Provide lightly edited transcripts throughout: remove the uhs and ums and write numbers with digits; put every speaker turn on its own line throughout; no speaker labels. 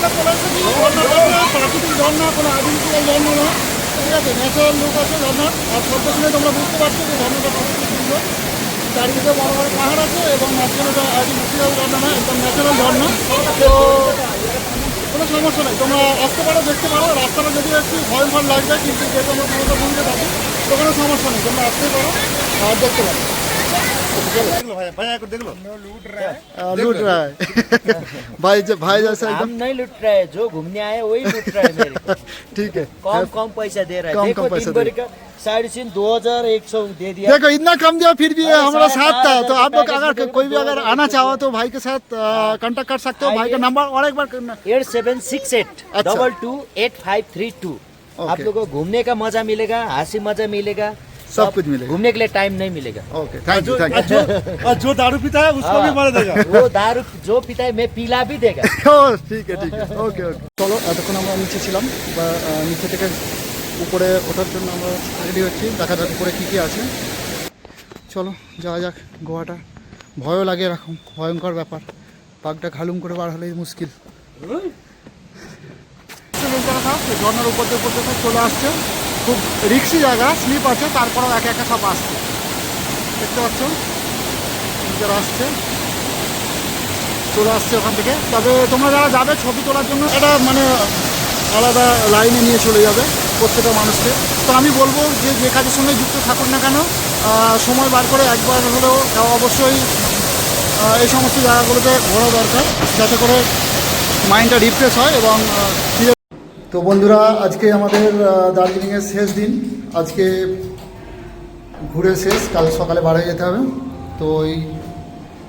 আমরা চলে এসেছি ঝর্ণাটা প্রাকৃতিক ঝর্ণা, কোনো আর্টিফিশিয়াল ঝর্ণা না, ঠিক আছে, ন্যাচারাল লুক আছে ঝর্ণার। আর শব্দ শুনে তোমরা বুঝতে পারছো যে ঝর্ণাটা কতটা সুন্দর। চারিদিকে বড় বড় পাহাড় আছে এবং মাঝখানে আর্টিফিশিয়াল ঝর্ণা না, একদম ন্যাচারাল ঝর্ণা। তো কোনো সমস্যা নেই, তোমরা আসতে পারো, দেখতে পারো। রাস্তাটা যদিও একটু ভয় ভয় লাগবে, কিন্তু যেহেতু আমরা পুরোটা বুঝতে থাকি তো কোনো সমস্যা নেই, তোমরা আসতে পারো আর দেখতে পারো। लूट रहा है भाई जैसा
हम नहीं लूट रहे हैं, जो घूमने आए वही लूट रहे हैं मेरे को।
ठीक है,
कम पैसा दे रहा है।
कम
देखो
पैसा
दिन भर का 3.5 2100 दे दिया।
देखो इतना कम दिया फिर भी
अरे
हमारा
साढ़े
साथ था।
12,000
तो आप लोग
पैकेज
अगर
में
कोई भी
दो
अगर
हजार
आना
दे
चाहो तो भाई के साथ कांटेक्ट कर सकते हो। भाई का नंबर और एक बार
8768
अच्छा।
228532। आप
ओके।
लोगों को घूमने का मजा मिलेगा, हंसी मजा मिलेगा,
सब कुछ मिलेगा।
घूमने के लिए टाइम नहीं मिलेगा।
Okay, thank you thank you.
और जो दारू पीता है उसको भी मार देगा।
वो दारू जो पीता है मैं पिला भी देगा।
ঠিক আছে, ওকে ওকে। চলো, এতক্ষণ আমরা নিচে ছিলাম, বা নিচে থেকে উপরে ওঠার জন্য আমরা রেডি হচ্ছি। দেখা যাক উপরে কী কী আছে। চলো যাওয়া যাক। গোয়াটা ভয়ও লাগে, এরকম ভয়ঙ্কর ব্যাপার। পাগটা ঘালুম করে বার হলেই মুশকিল। ঝর্নার উপর দিয়ে সব চলে আসছে। খুব রিক্সি জায়গা, স্লিপ আছে, তারপরেও একে একে সব আসছে। দেখতে পাচ্ছ যারা আসছে, চলে আসছে ওখান থেকে। তবে তোমরা যারা যাবে ছবি তোলার জন্য এটা মানে আলাদা লাইনে নিয়ে চলে যাবে প্রত্যেকটা মানুষকে। তো আমি বলবো যে যে কাজের সঙ্গে যুক্ত থাকুন না কেন, সময় বার করে একবার হলেও অবশ্যই এই সমস্ত জায়গাগুলোতে ঘোরা দরকার, যাতে করে মাইন্ডটা রিফ্রেশ হয়। এবং তো বন্ধুরা, আজকে আমাদের দার্জিলিংয়ের শেষ দিন। আজকে ঘুরে শেষ, কাল সকালে বার হয়ে যেতে হবে। তো এই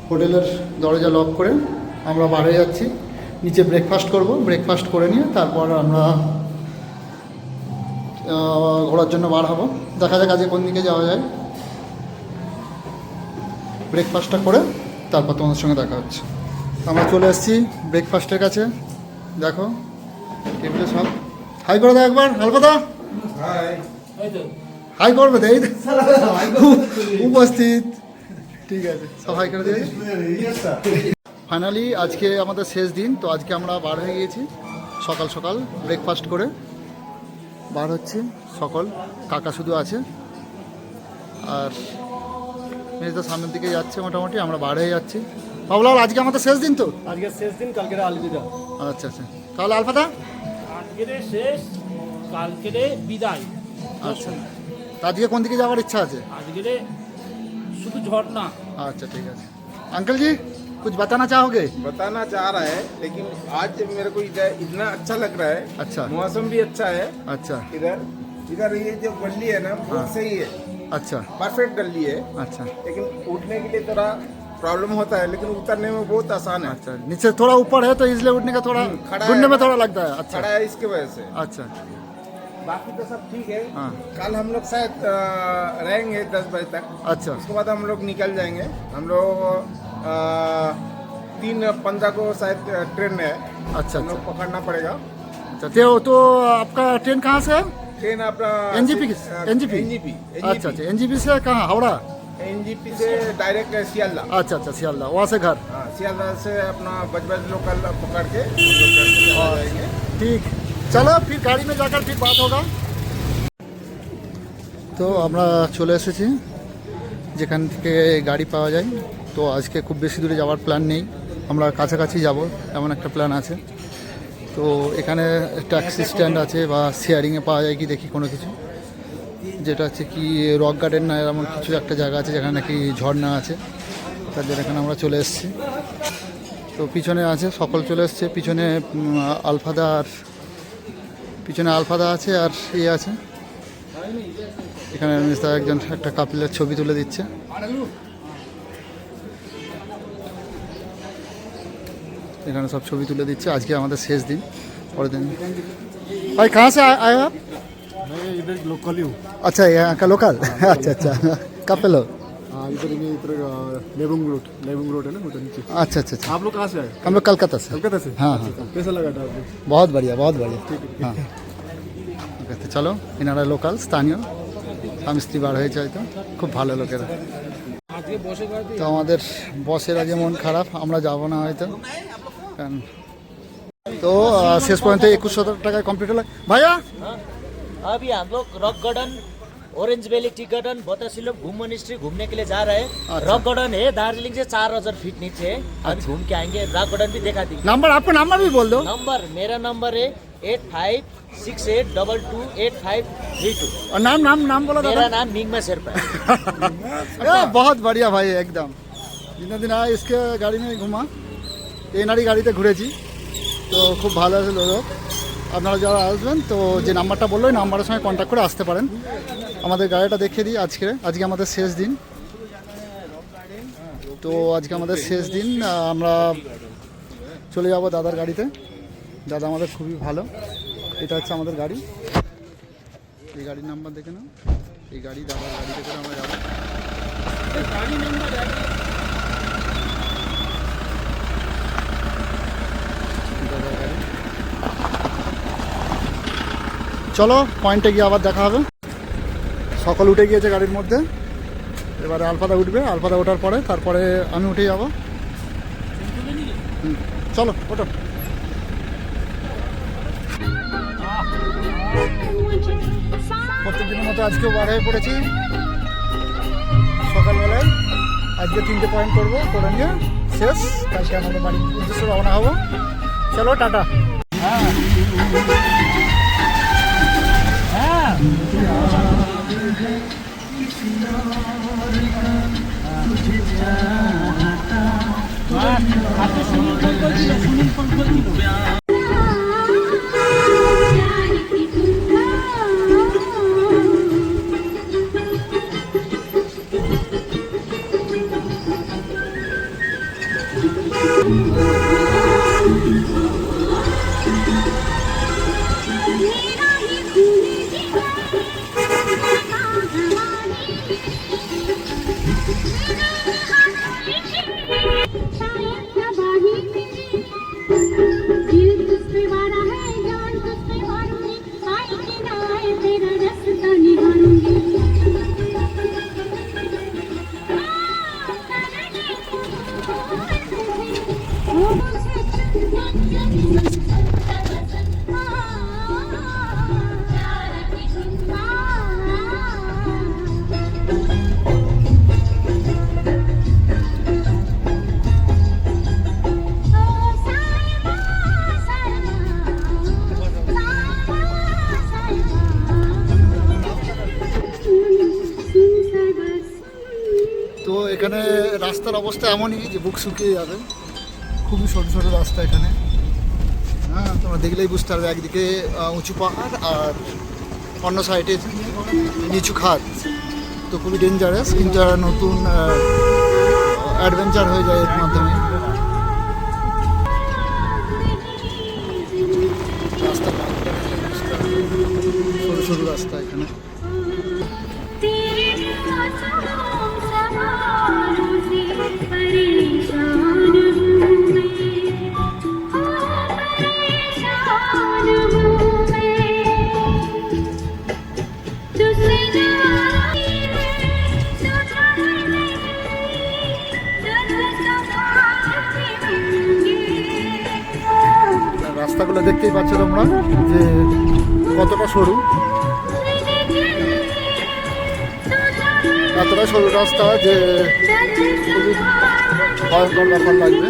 হোটেলের দরজা লক করে আমরা বার হয়ে যাচ্ছি। নিচে ব্রেকফাস্ট করব, ব্রেকফাস্ট করে নিয়ে তারপর আমরা ঘোরার জন্য বার হব। দেখা যাক আজকে কোন দিকে যাওয়া যায়। ব্রেকফাস্টটা করে তারপর তোমাদের সঙ্গে দেখা হচ্ছে। আমরা চলে এসেছি ব্রেকফাস্টের কাছে। দেখো টেবিলে সব। হাই করে দাও একবার, হালকা হাই করবে তো, এই উপস্থিত, ঠিক আছে, সব হাই করে দিয়ে। ফাইনালি আজকে আমাদের শেষ দিন। তো আজকে আমরা বার হয়ে গিয়েছি সকাল সকাল, ব্রেকফাস্ট করে বার হচ্ছি সকল। কাকা শুধু আছে, আর মেয়েটা সামনের দিকে যাচ্ছে। মোটামুটি আমরা বার হয়ে যাচ্ছি। বাবুলাল, আজকে আমাদের শেষ দিন তো?
আজকে শেষ দিন, কালকে আলবিদা।
আচ্ছা আচ্ছা, তাহলে আলফাদা
আজকে শেষ, কালকে বিদায়।
আচ্ছা, তা আজকে কোন দিকে যাওয়ার ইচ্ছা আছে?
আজকে শুধু ঝর্ণা।
अच्छा ठीक है। अंकल जी कुछ बताना चाहोगे?
बताना चाह रहा है, लेकिन आज मेरे को इधर इतना अच्छा लग रहा है।
अच्छा
मौसम भी अच्छा है।
अच्छा
इधर इधर ये जो गली है ना, बहुत सही है,
अच्छा
परफेक्ट गली है।
अच्छा
लेकिन उठने के लिए थोड़ा प्रॉब्लम होता है, लेकिन उतरने में बहुत आसान है।
अच्छा, नीचे थोड़ा ऊपर है तो इसलिए उठने का थोड़ा
खड़ा
घुटने
है।
में थोड़ा लगता है। अच्छा
खड़ा है इसके वजह से।
अच्छा
बाकी तो सब ठीक है।
हाँ।
कल हम लोग शायद रहेंगे 10 बजे तक।
अच्छा
उसके बाद हम लोग निकल जाएंगे। हम लोग 3:15 को शायद ट्रेन है,
अच्छा
हम लोग
अच्छा
पकड़ना पड़ेगा।
अच्छा। तो आपका ट्रेन कहाँ से है?
ट्रेन अपना
एनजीपी एनजीपी
एनजीपी
अच्छा अच्छा, एनजीपी से कहाँ? हावड़ा?
एनजीपी से डायरेक्ट सियालदा।
अच्छा अच्छा, सियालदा, वहाँ से घर।
हाँ, सियालदा से अपना बजबज लोकल पकड़ के हम लोग घर से चला जाएंगे।
ঠিক, চলো फिर गाड़ी में जाकर फिर बात होगा। তো আমরা চলে এসেছি যেখান থেকে গাড়ি পাওয়া যায়। তো আজকে খুব বেশি দূরে যাওয়ার প্ল্যান নেই, আমরা কাছাকাছি যাব এমন একটা প্ল্যান আছে। তো এখানে ট্যাক্সি স্ট্যান্ড আছে বা শেয়ারিংয়ে পাওয়া যায় কি দেখি কোনো কিছু, যেটা হচ্ছে কি রক গার্ডেন না এমন কিছু একটা জায়গা আছে যেখানে নাকি ঝর্ণা আছে। তার জন্য এখানে আমরা চলে এসেছি। তো পিছনে আছে সকল চলে এসছে, পিছনে আলফাদা আর পিছনে আলফাদা আছে আর ইয়ে আছে। এখানে মিস্টার একজন একটা কাপিলের ছবি তুলে দিচ্ছে। এখানে সব ছবি তুলে দিচ্ছে। আজকে আমাদের শেষ দিন, পরের দিন। ভাই कहाँ से आए हो आप?
मैं इधर लोकल ही हूँ।
अच्छा, यहाँ का लोकल? अच्छा अच्छा, कब पे लो?
हाँ, इधर लेबुंग रोड है ना, उधर नीचे।
अच्छा अच्छा अच्छा,
आप लोग कहाँ से आए?
हम लोग कलकत्ता से।
कलकत्ता से?
हाँ हाँ,
कैसा लगा था आपको?
बहुत बढ़िया बहुत बढ़िया। हाँ ঠিক আছে, চলো। এনারা লোকাল স্থানীয়, স্বামী স্ত্রী বার হয়েছে হয়তো, খুব ভালো লোকেরা। তো আমাদের বসের আজকে মন খারাপ, আমরা যাব না হয়তো, কারণ তো শেষ পর্যন্ত 21,000 টাকায় কমপ্লিট হলো ভাইয়া।
अभी हम लोग Rock Garden, Orange Valley, tea garden, बतासिलो घूम मिनिस्ट्री घूमने के लिए जा रहे हैं।
अच्छा।
रॉक गार्डन है दार्जिलिंग से 4000 फीट नीचे है। अभी घूम के आएंगे, रॉक गार्डन भी दिखा देंगे।
नंबर आपका नंबर भी बोल दो।
नंबर मेरा नंबर है 8568228532।
और नाम नाम नाम बोलो
मेरा
दादा।
नाम मिंगमा शेरपा है।
बहुत बढ़िया भाई একদম। দিনে দিন আয় इसके গাড়ি में ঘুমা, এনারই গাড়িতে ঘুরেছি, তো খুব ভালো আছে লোক। আপনারা যারা আসবেন তো যে নাম্বারটা বললো ওই নাম্বারের সঙ্গে কন্ট্যাক্ট করে আসতে পারেন। আমাদের গাড়িটা দেখিয়ে দিই। আজকে আমাদের শেষ দিন, তো আজকে আমাদের শেষ দিন। আমরা চলে যাব দাদার গাড়িতে। দাদা আমাদের খুবই ভালো। এটা হচ্ছে আমাদের গাড়ি, এই গাড়ির নাম্বার দেখে নাও। এই গাড়ি দাদার গাড়িতে করে আমরা যাবো। দাদার গাড়ি। চলো পয়েন্টে গিয়ে আবার দেখা হবে। সকল উঠে গিয়েছে গাড়ির মধ্যে, এবারে আলফাদা উঠবে। আলফাদা ওঠার পরে তারপরে আমি উঠে যাবো। চলো ওঠো। প্রত্যেকদিনের মতো আজকেও বার হয়ে পড়েছি সকালবেলায়। আজকে 3টে পয়েন্ট করবো, করে নিয়ে শেষ। কালকে আমাদের বাড়ির উদ্দেশ্যে রওনা হবো। চলো টাটা। তো এখানে রাস্তার অবস্থা এমনই যে বুক শুকিয়ে যাবে। খুবই ছোটো ছোটো রাস্তা এখানে। হ্যাঁ, তোমরা দেখলেই বুঝতে পারবে। একদিকে উঁচু পাহাড় আর অন্য সাইডে নিচু খাদ। তো খুবই ডেঞ্জারাস, কিন্তু একটা নতুন অ্যাডভেঞ্চার হয়ে যায় এর মাধ্যমে। রাস্তা সরু সরু রাস্তা এখানে। রাস্তাগুলো দেখতেই পাচ্ছ তোমরা যে কতটা সরু। এতটা সরু রাস্তা যে খুবই ভয়ঙ্কর ব্যাপার লাগবে,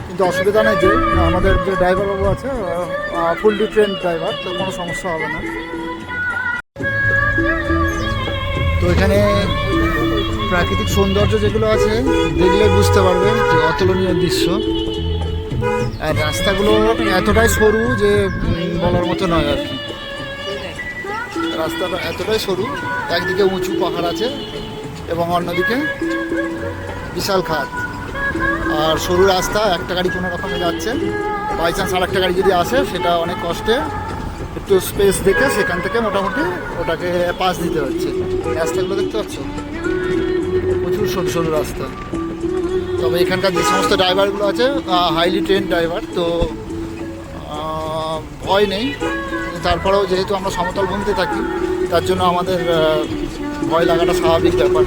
কিন্তু অসুবিধা নেই। যে আমাদের যে ড্রাইভার বাবু আছে ফুললি ট্রেন ড্রাইভার, তো কোনো সমস্যা হবে না। তো এখানে প্রাকৃতিক সৌন্দর্য যেগুলো আছে দেখলে বুঝতে পারবে যে অতুলনীয় দৃশ্য। আর রাস্তাগুলো এতটাই সরু যে বলার মতো নয় আর কি। রাস্তাটা এতটাই সরু, একদিকে উঁচু পাহাড় আছে এবং অন্যদিকে বিশাল খাদ। আর সরু রাস্তা, একটা গাড়ি কোনো রকমে যাচ্ছে। বাই চান্স আর একটা গাড়ি যদি আসে, সেটা অনেক কষ্টে একটু স্পেস দেখে সেখান থেকে মোটামুটি ওটাকে পাস দিতে হচ্ছে। রাস্তাগুলো দেখতে পাচ্ছ, প্রচুর সরু সরু রাস্তা। তবে এখানকার যে সমস্ত ড্রাইভারগুলো আছে হাইলি ট্রেন ড্রাইভার, তো ভয় নেই। তারপরেও যেহেতু আমরা সমতল ভূমিতে থাকি, তার জন্য আমাদের ভয় লাগাটা স্বাভাবিক ব্যাপার।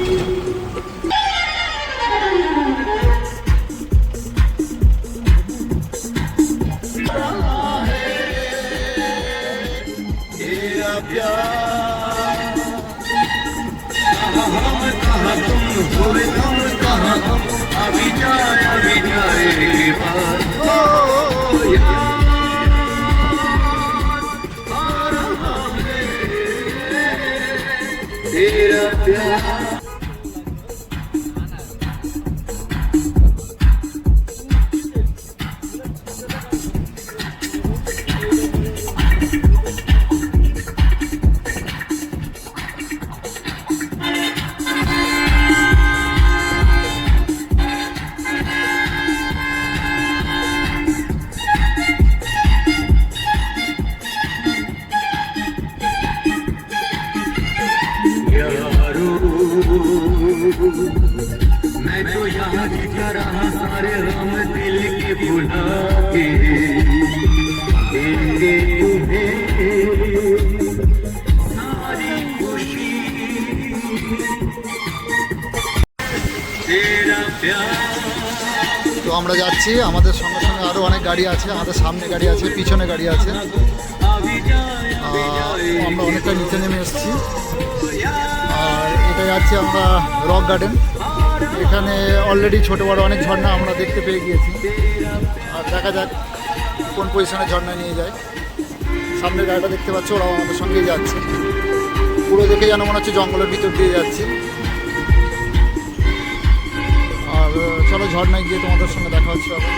मैं तो याद कर रहा सारे हम दिल के भुला के देंगे तुम्हें सारी खुशी तेरा प्यार।
তো আমরা যাচ্ছি, আমাদের সঙ্গে সঙ্গে আরও অনেক গাড়ি আছে, আমাদের সামনে গাড়ি আছে, পিছনে গাড়ি আছে। আমরা অনেকটা নিচে নেমে এসেছি। আর এটা যাচ্ছে আমরা রক গার্ডেন। এখানে অলরেডি ছোটো বড়ো অনেক ঝর্ণা আমরা দেখতে পেয়ে গিয়েছি। আর দেখা যাক কোন পজিশনে ঝর্ণা নিয়ে যায়। সামনের গাড়িটা দেখতে পাচ্ছ, ওরাও আমাদের সঙ্গেই যাচ্ছে। পুরো দেখে যেন মনে হচ্ছে জঙ্গলের ভিতর দিয়ে যাচ্ছি। আর চলো ঝর্ণায় গিয়ে তোমাদের সঙ্গে দেখা হচ্ছে আবার।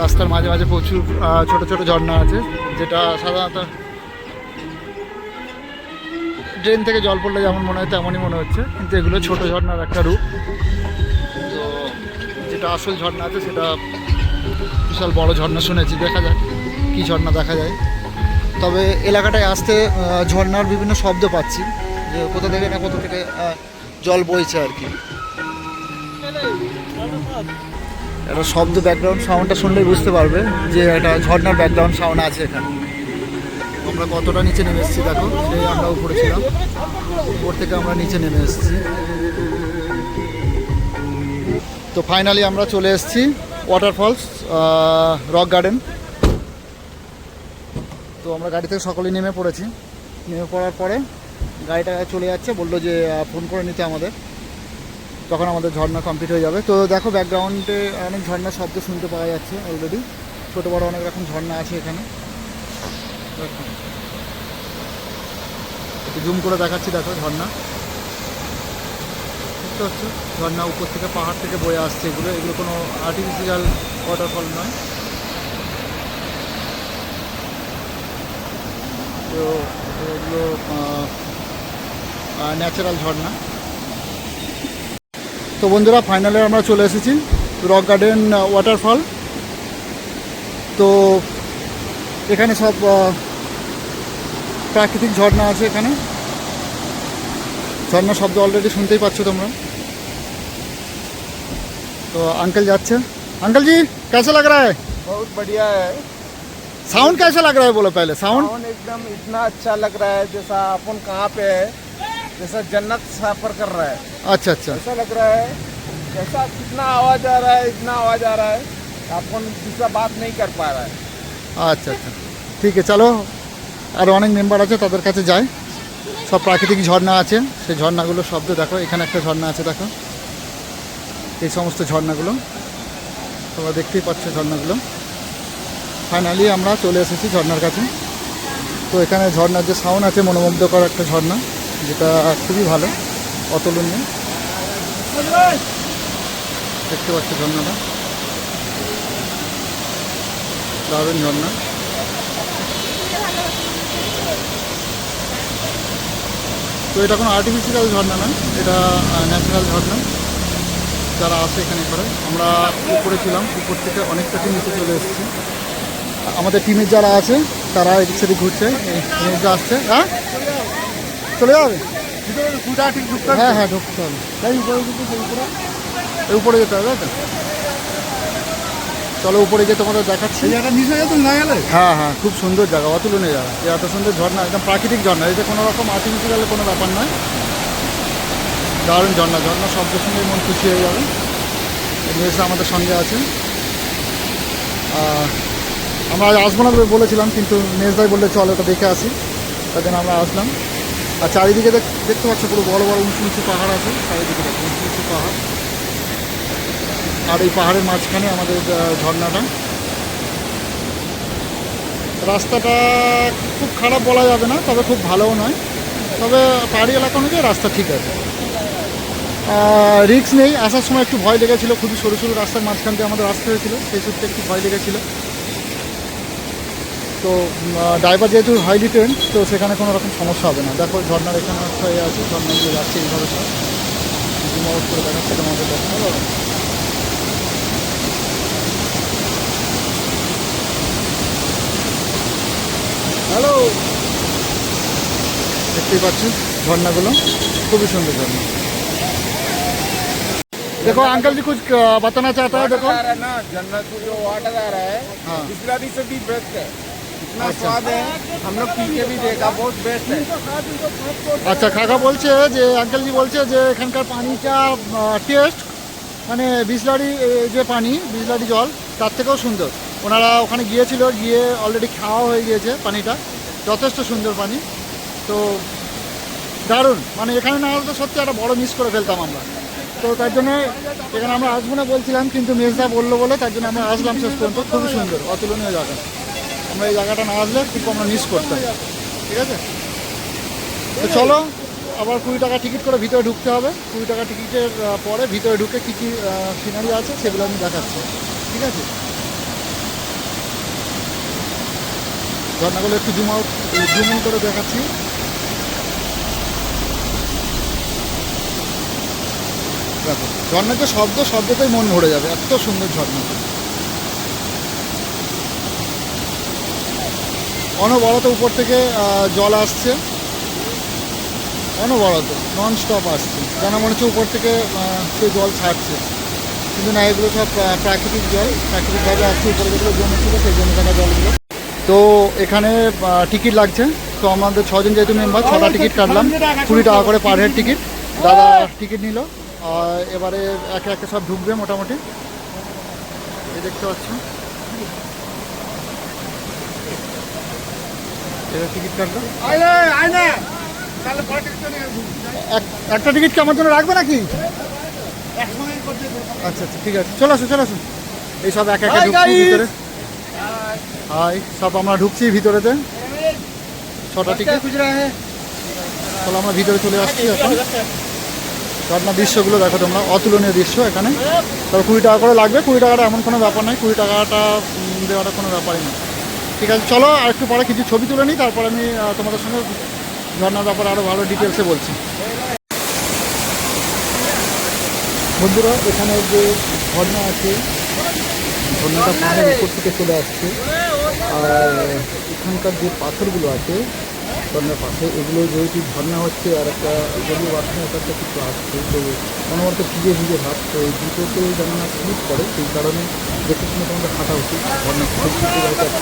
রাস্তার মাঝে মাঝে প্রচুর ছোট ছোট ঝর্ণা আছে, যেটা সাধারণত ট্রেন থেকে জল পড়লে যেমন মনে হয় তেমনই মনে হচ্ছে, কিন্তু এগুলো ছোট ঝর্ণার একটা রূপ। তো যেটা আসল ঝর্ণা আছে সেটা বিশাল বড় ঝর্ণা শুনেছি, দেখা যাক কী ঝর্ণা দেখা যায়। তবে এলাকাটায় আসতে ঝর্ণার বিভিন্ন শব্দ পাচ্ছি, যে কোথা থেকে না কোথা থেকে জল বইছে আর কি। একটা শব্দ, ব্যাকগ্রাউন্ড সাউন্ডটা শুনলেই বুঝতে পারবে যে একটা ঝর্ণার ব্যাকগ্রাউন্ড সাউন্ড আছে এখানে। আমরা কতটা নিচে নেমে এসেছি দেখো, সেই আমরা উপরে ছিলাম, উপর থেকে আমরা নিচে নেমে এসেছি। তো ফাইনালি আমরা চলে এসেছি ওয়াটারফলস রক গার্ডেন। তো আমরা গাড়ি থেকে সকলেই নেমে পড়েছি। নেমে পড়ার পরে গাড়িটা চলে যাচ্ছে, বললো যে ফোন করে নিতে আমাদের, তখন আমাদের ঝর্ণা কমপ্লিট হয়ে যাবে। তো দেখো ব্যাকগ্রাউন্ডে অনেক ঝর্ণার শব্দ শুনতে পাওয়া যাচ্ছে অলরেডি। ছোটো বড়ো অনেক রকম ঝর্ণা আছে এখানে। একটু জুম করে দেখাচ্ছি, দেখো ঝর্ণা দেখতে হচ্ছে। ঝর্ণা উপর থেকে পাহাড় থেকে বয়ে আসছে। এগুলো এগুলো কোনো আর্টিফিশিয়াল ওয়াটারফল নয়। তো এগুলো ন্যাচারাল ঝর্ণা। তো বন্ধুরা ফাইনালে আমরা চলে এসেছি রক গার্ডেন ওয়াটারফল। তো এখানে সব প্রাকৃতিক ঝর্ণা আছে। এখানে ঝর্ণার শব্দ অলরেডি শুনতেই পাচ্ছ তোমরা। तो अंकल जाच्छे। अंकल जी कैसा लग रहा है?
बहुत बढ़िया है।
साउंड कैसा लग रहा है बोलो पहले। साउंड
एकदम इतना अच्छा लग रहा है जैसा अपन कहाँ पे है, जैसा जन्नत सफर कर रहा है।
अच्छा अच्छा
ऐसा लग रहा है, जैसा कितना आवाज आ रहा है, इतना आवाज आ रहा है अपन दूसरा बात नहीं कर पा रहा है।
আচ্ছা আচ্ছা ঠিক আছে, চলো আর অনেক মেম্বার আছে তাদের কাছে যাই। সব প্রাকৃতিক ঝর্ণা আছে, সেই ঝর্ণাগুলোর শব্দ দেখো। এখানে একটা ঝর্ণা আছে দেখো, এই সমস্ত ঝর্ণাগুলো তোমরা দেখতেই পাচ্ছ ঝর্ণাগুলো। ফাইনালি আমরা চলে এসেছি ঝর্ণার কাছে। তো এখানে ঝর্ণার যে সাউন্ড আছে, মনোমুগ্ধকর একটা ঝর্ণা, যেটা খুবই ভালো, অতুলনীয়। দেখতে পাচ্ছ ঝর্ণাটা, দারুণ ঝর্ণা। তো এটা কোনো আর্টিফিশিয়াল ঝর্ণা না, এটা ন্যাচারাল ঝর্ণা। যারা আছে এখানে করে, আমরা উপরে ছিলাম, উপর থেকে অনেকটাকে নিচে চলে এসেছি। আমাদের টিমের যারা আছে তারা এদিক সেদিক ঘুরছে, নিউজে আসছে। হ্যাঁ চলে যাবে, হ্যাঁ হ্যাঁ ঢুকতে হবে, তাই উপরে এই উপরে যেতে হবে। তো চলো উপরে গিয়ে তোমাদের দেখাচ্ছি। হ্যাঁ হ্যাঁ খুব সুন্দর জায়গা, অতুলনীয় জায়গা। এত সুন্দর ঝর্ণা, একদম প্রাকৃতিক ঝর্ণা। এটা কোনো রকম আর্টিফিশিয়ালের কোনো ব্যাপার নয়, দারুণ ঝর্ণা। ঝর্ণা শব্দ শুনে মন খুশি হয়ে যাবে। মেয়েরা আমাদের সঙ্গে আছে। আমরা আজ আসবো না বলেছিলাম, কিন্তু মেজদাই বললে চল ওটা দেখে আসি। তার জন্য আমরা আসলাম। আর চারিদিকে দেখতে পাচ্ছ পুরো বড় বড় উঁচু উঁচু পাহাড় আছে, চারিদিকে দেখো উঁচু উঁচু পাহাড়। আর এই পাহাড়ের মাঝখানে আমাদের ঝর্ণাটা। রাস্তাটা খুব খারাপ বলা যাবে না, তবে খুব ভালোও নয়, তবে পাহাড়ি এলাকা অনুযায়ী রাস্তা ঠিক আছে। রিস্ক নেই, আসার সময় একটু ভয় লেগেছিলো, খুবই সরু সরু রাস্তার মাঝখান দিয়ে আমাদের আসতে হয়েছিল, সেই সূত্রে একটু ভয় লেগেছিলো। তো ড্রাইভার যেহেতু হাইলি ট্রেন, তো সেখানে কোনো রকম সমস্যা হবে না। দেখো ঝর্নার এখানে হয়ে আছে, ঝর্নাগুলো যাচ্ছে এইভাবে সব জুম আউট করে দেখাচ্ছে তোমাদের, দেখা ভালো হবে। হ্যালো, দেখতেই পাচ্ছি ঝর্নাগুলো, খুবই সুন্দর ঝর্না। देखो अंकल जी कुछ बताना चाहता है। देखो
आ रहा है ना, जन्नत को जो वाटर आ रहा है,
हाँ।
बिस्लरी से भी बेस्ट है, इतना
अच्छा।
स्वाद है, हम लोग पी के भी देखा, बहुत बेस्ट है।
আচ্ছা, কাকা বলছে যে আঙ্কেলজি বলছে যে এখানকার পানিটা টেস্ট মানে বিসলারি যে পানি, বিসলারি জল তার থেকেও সুন্দর। ওনারা ওখানে গিয়েছিল, গিয়ে অলরেডি খাওয়া হয়ে গিয়েছে, পানিটা যথেষ্ট সুন্দর পানি। তো দারুণ, মানে এখানে না হলে তো সত্যি একটা বড় মিস করে ফেলতাম আমরা। তো তার জন্য এখানে আমরা আসবো না বলছিলাম, কিন্তু মেজদা বললো বলে তার জন্য আমরা আসলাম শেষ পর্যন্ত। খুবই সুন্দর, অতুলনীয় জায়গা। আমরা এই জায়গাটা না আসলে খুব আমরা মিস করতাম। ঠিক আছে, তো চলো আবার 20 টাকা টিকিট করে ভিতরে ঢুকতে হবে। 20 টাকা টিকিটের পরে ভিতরে ঢুকে কী কী সিনারি আছে সেগুলো আমি দেখাচ্ছি। ঠিক আছে, ঝর্নাগুলো একটু জুম ইন করে দেখাচ্ছি। দেখো ঝর্নার যে শব্দতেই মন ভরে যাবে, এত সুন্দর ঝর্ণা। অনবরত উপর থেকে জল আসছে, অনবরত নন স্টপ আসছে, যেন মনে হচ্ছে উপর থেকে সে জল ছাড়ছে, কিন্তু না, এগুলো সব প্রাকৃতিক জল, প্রাকৃতিকভাবে আসছে। উপরে যেগুলো জমেছিল সেই জমে থাকা জলগুলো। তো এখানে টিকিট লাগছে। তো আমাদের 6 জন যেহেতু মেম্বার, 6টা টিকিট কাটলাম, 20 টাকা করে পার হেড টিকিট। দাদা টিকিট নিল, এবারে একে একে সব ঢুকবে মোটামুটি। এই দেখতে পাচ্ছ, এটা টিকিট কাটলো। একটা টিকিট কি আমার জন্য রাখবে নাকি? আচ্ছা আচ্ছা, ঠিক আছে, চলে আসুন চলে আসুন। এই সব একে একে ঢুকছি ভিতরে। হাই, সব আমরা ঢুকছি ভিতরেতে, 6টা টিকিট। চলো আমরা ভিতরে চলে আসছি এখন। ঝর্ণার দৃশ্যগুলো দেখো তোমরা, অতুলনীয় দৃশ্য এখানে। তবে 20 টাকা করে লাগবে, 20 টাকাটা এমন কোনো ব্যাপার নয়, 20 টাকাটা দেওয়াটা কোনো ব্যাপারই না। ঠিক আছে, চলো আর একটু পরে কিছু ছবি তুলে নিই, তারপর আমি তোমাদের সঙ্গে ঝর্ণার ব্যাপারে আরও ভালো ডিটেলসে বলছি। বন্ধুরা, এখানে যে ঝর্ণা আছে, ঝর্ণাটা পাহাড়ের উপর থেকে চলে আসছে। আর এখানকার যে পাথরগুলো আছে ঝর্ণার পাশে, এগুলো যেহেতু ঝর্ণা হচ্ছে আর একটা যদিও বাসনা একটা কিছু আসছে, তো অনবরত ভিজে ভিজে ভাব, তো এই দুটোতে যেন না স্লিপ করে, সেই কারণে দেখে শুনে তোমাদের হাঁটা উচিত। ঝর্ণা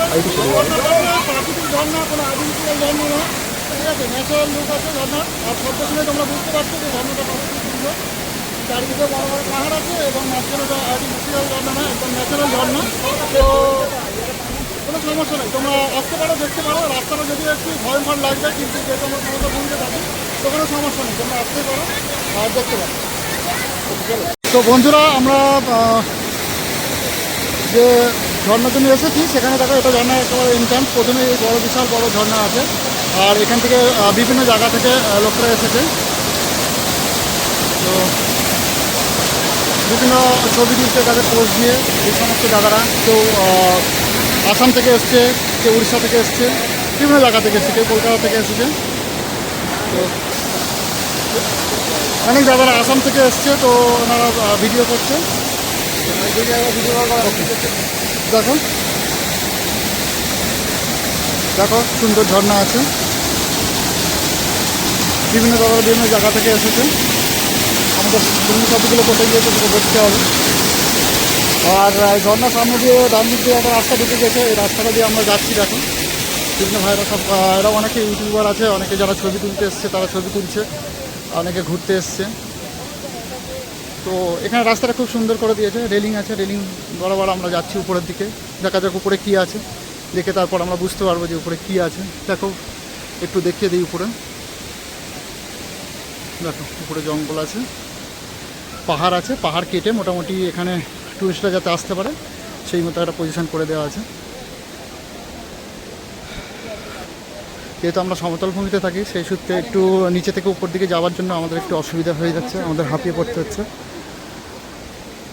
সাইডে চলে যাবে। প্রাকৃতিক ঝর্ণা, কোনো আর্টিফিশিয়াল ঝর্ণা না, ঠিক আছে, ন্যাচারাল লুক আছে ঝর্ণা। আর শব্দ শুনে তোমরা বুঝতে পারছো যে ঝর্ণাটা কতটা সুন্দর। চারিদিকে বড় বড় পাহাড় আছে এবং মাঝখানে তো আর্টিফিশিয়াল ঝর্ণা না, একদম ন্যাচারাল ঝর্ণা। তো কোনো সমস্যা নেই, তোমরা আসতে পারো, দেখতে পারো। রাস্তাটা যদিও একটু ভয়ঙ্কর লাগবে, কিন্তু যেহেতু আমরা সমস্ত ঘুরতে থাকি, তো কোনো সমস্যা নেই, তোমরা আসতে পারো আর দেখতে পারো। তো বন্ধুরা, আমরা যে ঝর্ণাতে নিয়ে এসেছি সেখানে দেখো, এটা ঝর্ণা একেবারে এন্ট্রান্স। প্রথমে এই বড় বিশাল বড় ঝর্ণা আছে, আর এখান থেকে বিভিন্ন জায়গা থেকে লোকরা এসেছে। তো বিভিন্ন ছবি তুলছে তাদের পোস্ট দিয়ে এই সমস্ত দাদারা। কেউ আসাম থেকে এসছে, কেউ উড়িষ্যা থেকে এসছে, বিভিন্ন জায়গা থেকে এসছে, কেউ কলকাতা থেকে এসেছে। তো অনেক দাদারা আসাম থেকে এসছে, তো ওনারা ভিডিও করছে। দেখো দেখো সুন্দর ঝর্ণা আছে, বিভিন্ন দাদারা বিভিন্ন জায়গা থেকে এসেছে। আমাদের বিভিন্ন সবগুলো কোথায় গিয়েছে সেটা দেখতে হবে। আর ঝর্ণার সামনে দিয়ে ডান দিক দিয়ে একটা রাস্তা ঢুকে গেছে, এই রাস্তাটা দিয়ে আমরা যাচ্ছি। দেখো বিভিন্ন ভাইরা সব, এরা অনেকে ইউটিউবার আছে, অনেকে যারা ছবি তুলতে এসছে তারা ছবি তুলছে, অনেকে ঘুরতে এসছে। তো এখানে রাস্তাটা খুব সুন্দর করে দিয়েছে, রেলিং আছে, রেলিং বরাবর আমরা যাচ্ছি উপরের দিকে। দেখা যাক উপরে কী আছে, দেখে তারপর আমরা বুঝতে পারবো যে উপরে কী আছে। দেখো একটু দেখিয়ে দিই উপরে। দেখো উপরে জঙ্গল আছে, পাহাড় আছে, পাহাড় কেটে মোটামুটি এখানে টুরিস্টরা যাতে আসতে পারে সেই মতো একটা পজিশন করে দেওয়া আছে। যেহেতু আমরা সমতল ভূমিতে থাকি সেই সূত্রে একটু নিচে থেকে উপর দিকে যাওয়ার জন্য আমাদের একটু অসুবিধা হয়ে যাচ্ছে, আমাদের হাঁপিয়ে পড়তে হচ্ছে।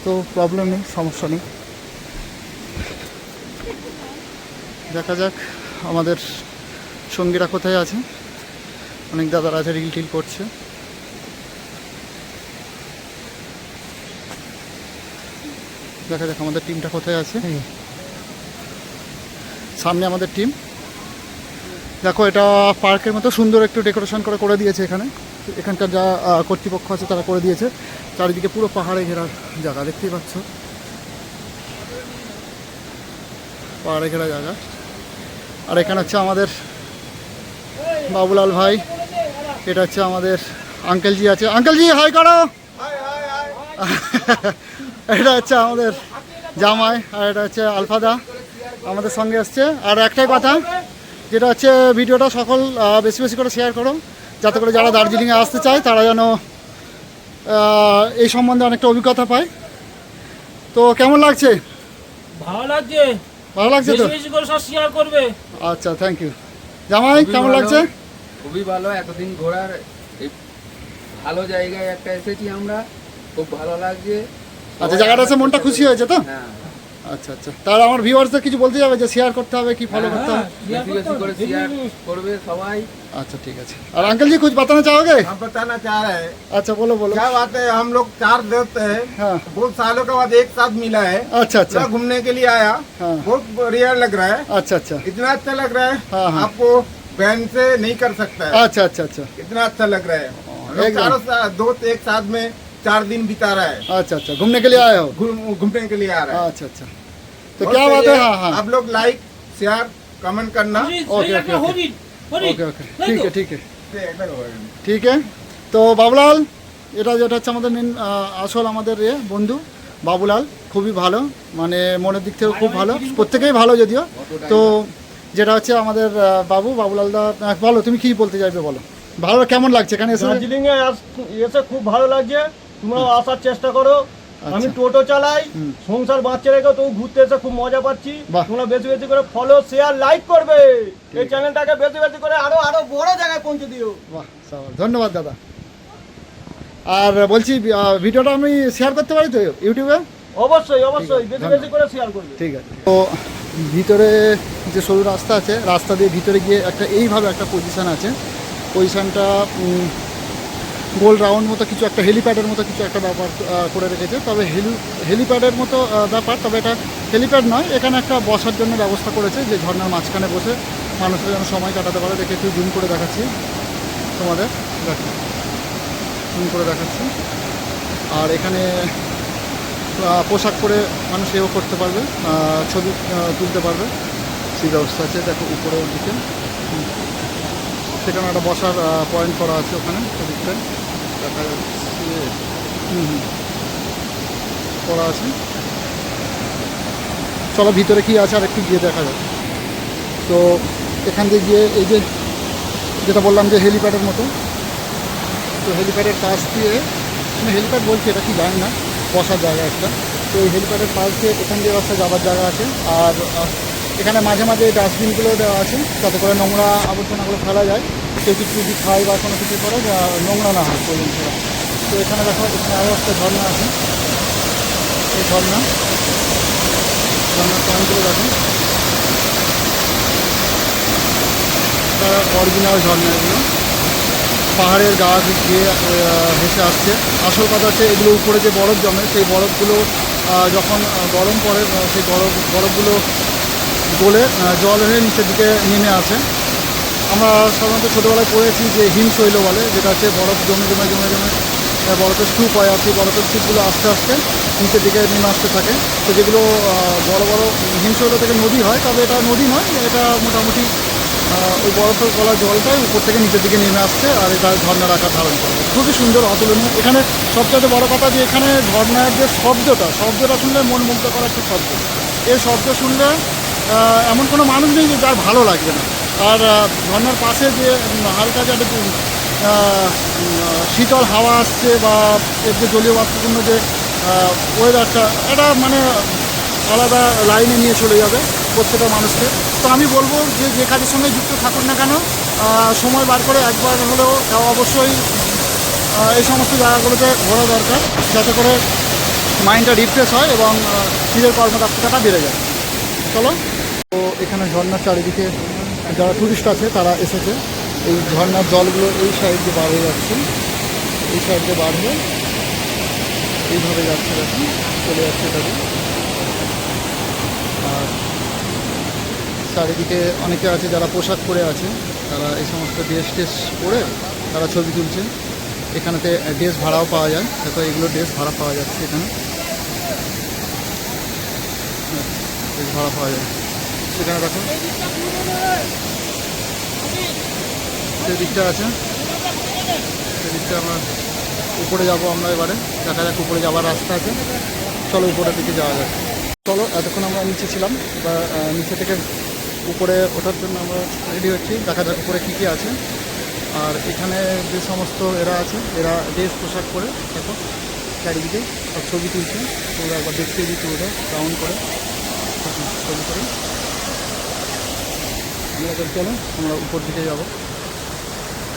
তো প্রবলেম নেই, সমস্যা নেই। দেখা যাক আমাদের সঙ্গীরা কোথায় আছে। অনেক দাদারা আছে, রিল টিল করছে। দেখা যাক আমাদের টিমটা কোথায় আছে। সামনে আমাদের টিম। দেখো এটা পার্কের মতো সুন্দর একটু ডেকোরেশন করে দিয়েছে এখানে। এখানকার যা কর্তৃপক্ষ আছে তারা করে দিয়েছে। চারিদিকে পুরো পাহাড়ে ঘেরার জায়গা, দেখতেই পাচ্ছ, পাহাড়ে ঘেরা জায়গা। আর এখানে হচ্ছে আমাদের বাবুলাল ভাই, এটা হচ্ছে আমাদের আঙ্কেলজি আছে। আঙ্কেলজি হাই করো। এটা হচ্ছে আমাদের জামাই, আর এটা হচ্ছে আলফাদা আমাদের সঙ্গে আসছে। আর একটাই কথা, যেটা হচ্ছে ভিডিওটা সকল বেশি বেশি করে শেয়ার করো, যাতে করে যারা দার্জিলিংয়ে আসতে চায় তারা যেন এই সম্বন্ধে অনেকটা অভিজ্ঞতা পায়। তো কেমন লাগছে?
ভালো লাগছে,
ভালো লাগছে তো?
বেশি বেশি করে সব শেয়ার করবে।
আচ্ছা, থ্যাংক ইউ। জামাই কেমন লাগছে?
খুবই ভালো, এতদিন ঘোরার এই ভালো জায়গায় একটা এসেছি আমরা, খুব ভালো লাগছে।
আচ্ছা, জায়গাটা এসে মনটা খুশি হয়েছে তো?
হ্যাঁ,
আচ্ছা আচ্ছা, তাহলে আমার ভিউয়ার্সদের কিছু বলতে যাবে যে শেয়ার করতে হবে কি ফলো করতে হবে?
বেশি বেশি করে শেয়ার করবে সবাই।
अच्छा ठीक है। और अंकल जी कुछ बताना चाहोगे?
हम बताना चाह रहे हैं,
अच्छा बोलो बोलो।
क्या बात है, हम लोग 4 दोस्त हैं,
हाँ।
बहुत सालों के बाद एक साथ मिला है।
अच्छा अच्छा
मैं घूमने के लिए आया,
हाँ।
बहुत बढ़िया लग रहा है,
अच्छा अच्छा
इतना अच्छा लग रहा है,
हाँ, हाँ।
आपको बहन से नहीं कर सकता है,
अच्छा अच्छा अच्छा
इतना अच्छा लग रहा है। हम लोग
एकदम।
चारों दोस्त एक साथ में 4 दिन बिता रहा है,
अच्छा अच्छा घूमने के लिए आए हो?
घूमने के लिए आ रहा है।
अच्छा अच्छा, तो
बहुत
क्या
सही
बात है। हाँ हाँ
आप लोग लाइक शेयर कमेंट करना।
Okay, okay, okay. Okay okay, ঠিক আছে ঠিক আছে
ठीक
ঠিক আছে। তো বাবুলাল, এটা যেটা হচ্ছে আমাদের মেন আসল আমাদের বন্ধু বাবুলাল, খুবই ভালো, মানে মনের দিক থেকে খুব ভালো, প্রত্যেকেই ভালো যদিও। তো যেটা হচ্ছে আমাদের বাবুলাল দা, বলো তুমি কি বলতে চাইবে, বলো ভালো কেমন লাগছে এখানে এসে?
দার্জিলিং এ এসে খুব ভালো লাগছে, তোমরা আসার চেষ্টা করো। আমি
আচ্ছা।
টোটো চালাই, সংসার বাঁচতে রেখে তো ঘুরতে এসে খুব মজা পাচ্ছি।
বাহ।
তোমরা বেশি বেশি করে ফলো শেয়ার লাইক করবে, এই চ্যানেলটাকে বেশি বেশি করে আরো আরো বড় জায়গায় পৌঁছে দিও।
বাহ, সাবাস, ধন্যবাদ দাদা। আর বলছি ভিডিওটা আমি শেয়ার করতে পারি তো ইউটিউবে?
অবশ্যই অবশ্যই বেশি
ধন্যবাদ।
বেশি করে শেয়ার করবে।
ঠিক আছে। তো ভিতরে যে সরু রাস্তা আছে, রাস্তা দিয়ে ভিতরে গিয়ে একটা এইভাবে একটা পজিশান আছে। পজিশানটা গোল রাউন্ড মতো কিছু একটা, হেলিপ্যাডের মতো কিছু একটা ব্যাপার করে রেখেছে। তবে হেলিপ্যাডের মতো ব্যাপার, তবে এটা হেলিপ্যাড নয়। এখানে একটা বসার জন্য ব্যবস্থা করেছে, যে ঝর্ণার মাঝখানে বসে মানুষরা যেন সময় কাটাতে পারে। দেখে একটু জুম করে দেখাচ্ছি তোমাদের, দেখো জুম করে দেখাচ্ছি। আর এখানে পোশাক পরে মানুষ এও করতে পারবে, ছবি তুলতে পারবে, সেই ব্যবস্থা আছে। দেখো উপরের দিকে সেখানে একটা বসার পয়েন্ট করা আছে, ওখানে ওদিকটায় দেখা যাচ্ছে করা আছে। চলো ভিতরে কি আছে আর একটু গিয়ে দেখা যাবে। তো এখান দিয়ে গিয়ে এই যে যেটা বললাম যে হেলিপ্যাডের মতো, তো হেলিপ্যাডের পাশ দিয়ে, মানে হেলিপ্যাড বলছি এটা কি জানি না, বসার জায়গা একটা। তো এই হেলিপ্যাডের পাশ দিয়ে এখান দিয়ে রাস্তা যাওয়ার জায়গা আছে। আর এখানে মাঝে মাঝে ডাস্টবিনগুলো দেওয়া আছে, যাতে করে নোংরা আবর্জনাগুলো ফেলা যায়, কেউ কিছু যদি খায় বা কোনো কিছু করে নোংরা না হয় প্রয়োজন ছাড়া। তো এখানে দেখো, এখানে আরও একটা ঝর্ণা আছে, এই ঝর্ণার পয়েন্টগুলো দেখো, অরিজিনাল ঝর্ণা এগুলো, পাহাড়ের গা দিয়ে ভেসে আসছে। আসল কথা হচ্ছে এগুলো উপরে যে বরফ জমে, সেই বরফগুলো যখন গরম পড়ে, সেই বরফগুলো গলে জল হয়ে নিচের দিকে নেমে আসে। আমরা সাধারণত ছোটোবেলায় পড়েছি যে হিমশৈল বলে, যেটা হচ্ছে বরফ জমে জমে জমে জমে বরফের স্তূপ হয়, আর সেই বরফের স্তূপগুলো আস্তে আস্তে নিচের দিকে নেমে আসতে থাকে। তো যেগুলো বড় বড় হিমশৈল থেকে নদী হয়, তবে এটা নদী নয়, এটা মোটামুটি ওই বরফের গলা জলটাই উপর থেকে নিচের দিকে নেমে আসছে, আর এটা ঝর্ণার আকার ধারণ করে। খুবই সুন্দর, অতুলনীয়। এখানে সবচেয়ে বড় কথা যে এখানে ঝর্ণার যে শব্দটা শুনলে মন মুগ্ধ করা একটা শব্দ। এই শব্দ শুনলে এমন কোনো মানুষ নেই যে যার ভালো লাগবে না। আর ঝর্নার পাশে যে হালকা যে একটা শীতল হাওয়া আসছে বা এর যে জলীয় বাষ্পপূর্ণ যে ওয়েদারটা, এটা মানে আলাদা লাইনে নিয়ে চলে যাবে প্রত্যেকটা মানুষকে। তো আমি বলবো যে যে কাজের সঙ্গে যুক্ত থাকুন না কেন, সময় বার করে একবার হলেও অবশ্যই এই সমস্ত জায়গাগুলোতে ঘোরা দরকার, যাতে করে মাইন্ডটা রিফ্রেশ হয় এবং নিজের কর্মদক্ষতাটা বেড়ে যায়। চলো। তো এখানে ঝর্নার চারিদিকে যারা টুরিস্ট আছে তারা এসেছে। এই ঝর্নার জলগুলো এই সাইড দিয়ে বার হয়ে যাচ্ছে, এই সাইড দিয়ে বার হয়ে এইভাবে যাচ্ছে, দেখুন চলে যাচ্ছে এটাকে। আর চারিদিকে অনেকে আছে যারা পোশাক পরে আছে, তারা এই সমস্ত ড্রেস টেস পরে তারা ছবি তুলছে। এখানেতে ড্রেস ভাড়াও পাওয়া যায়, হয়তো এগুলো ড্রেস ভাড়া পাওয়া যাচ্ছে এখানে, ড্রেস ভাড়া পাওয়া যায় সেখানে। দেখো সেদিকটা আছে, সেদিকটা আমরা উপরে যাব আমরা এবারে, দেখা যাক উপরে যাওয়ার রাস্তা আছে। চলো উপরের দিকে যাওয়া যাক। চলো, এতক্ষণ আমরা নিচে ছিলাম, বা নিচে থেকে উপরে ওঠার জন্য আমরা রেডি হচ্ছি। দেখা যাক উপরে কী কী আছে। আর এখানে যে সমস্ত এরা আছে, এরা ড্রেস পোশাক পরে দেখো চারিদিকে আর ছবি তুলছে। ওরা একবার দেখতে দিচ্ছে, ওরা রাউন্ড করে ছবি করে। আমরা চলো আমরা উপর দিকে যাব।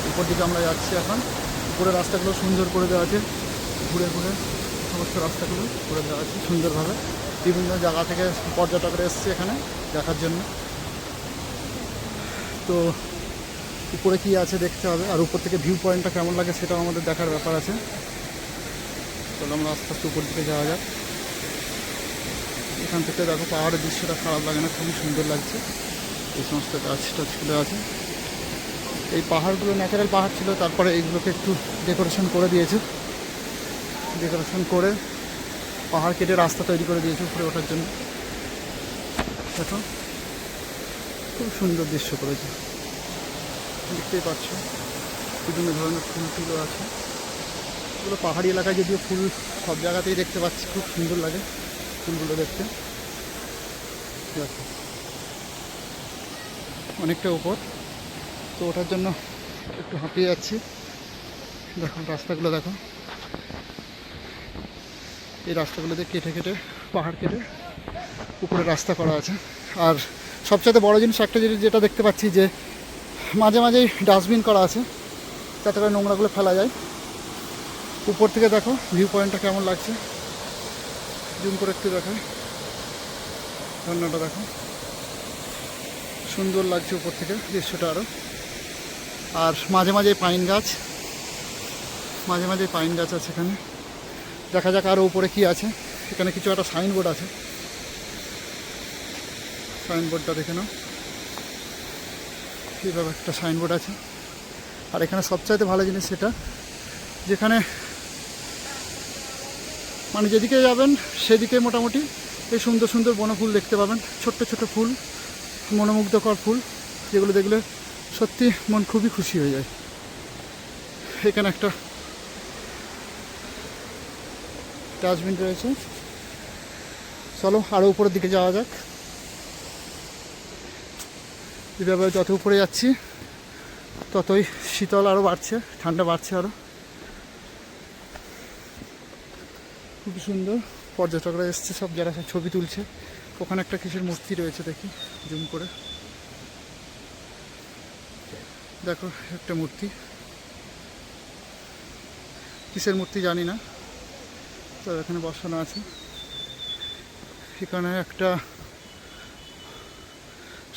উপর দিকে আমরা যাচ্ছি এখন। উপরে রাস্তাগুলো সুন্দর করে দেওয়া আছে, ঘুরে ঘুরে সমস্ত রাস্তাগুলো করে দেওয়া আছে সুন্দরভাবে। বিভিন্ন জায়গা থেকে পর্যটকরা এসছে এখানে দেখার জন্য। তো উপরে কী আছে দেখতে হবে, আর উপর থেকে ভিউ পয়েন্টটা কেমন লাগে সেটাও আমাদের দেখার ব্যাপার আছে। চলো আমরা আস্তে আস্তে উপর দিকে যাওয়া যাক। এখান থেকে দেখো পাহাড়ের দৃশ্যটা খারাপ লাগে না, খুবই সুন্দর লাগছে। এই সমস্ত গাছ টাছগুলো আছে। এই পাহাড়গুলো ন্যাচারাল পাহাড় ছিল, তারপরে এইগুলোকে একটু ডেকোরেশন করে দিয়েছে। ডেকোরেশন করে পাহাড় কেটে রাস্তা তৈরি করে দিয়েছে উপরে ওঠার জন্য। দেখো খুব সুন্দর দৃশ্য করেছে, দেখতেই পাচ্ছ। বিভিন্ন ধরনের ফুল টুলও আছে। এগুলো পাহাড়ি এলাকায় যদিও ফুল সব জায়গাতেই দেখতে পাচ্ছি, খুব সুন্দর লাগে ফুলগুলো দেখতে। দেখো অনেকটা উপর, তো ওঠার জন্য একটু হাঁপিয়ে যাচ্ছি। দেখো রাস্তাগুলো দেখো, এই রাস্তাগুলোতে কেটে কেটে পাহাড় কেটে উপরে রাস্তা করা আছে। আর সবচেয়ে বড় জিনিস একটা জিনিস যেটা দেখতে পাচ্ছি, যে মাঝে মাঝেই ডাস্টবিন করা আছে, যাতে করে নোংরাগুলো ফেলা যায়। উপর থেকে দেখো ভিউ পয়েন্টটা কেমন লাগছে, জুম করে একটু দেখো, ঝর্ণাটা দেখো সুন্দর লাগছে উপর থেকে দৃশ্যটা আরও। আর মাঝে মাঝে পাইন গাছ, মাঝে মাঝে পাইন গাছ আছে এখানে। দেখা যাক আরও উপরে কি আছে। এখানে কিছু একটা সাইনবোর্ড আছে, সাইনবোর্ডটা দেখে নাও। এইভাবে একটা সাইনবোর্ড আছে। আর এখানে সবচাইতে ভালো জিনিস সেটা, যেখানে মানে যেদিকে যাবেন সেদিকে মোটামুটি এই সুন্দর সুন্দর বনফুল দেখতে পাবেন। ছোট্ট ছোট্ট ফুল, মনোমুগ্ধকর ফুল, যেগুলো দেখলে সত্যি মন খুবই খুশি হয়ে যায়। এখানে একটা ডাস্টবিন রয়েছে। চলো আরও উপরের দিকে যাওয়া যাক। এভাবে যত উপরে যাচ্ছি ততই শীতল আরও বাড়ছে, ঠান্ডা বাড়ছে আরও। খুব সুন্দর, পর্যটকরা এসছে সব, যারা সব ছবি তুলছে। ওখানে একটা কিসের মূর্তি রয়েছে দেখি জুম করে, দেখো একটা মূর্তি, কিসের মূর্তি জানি না, তো এখানে বসানো আছে। এখানে একটা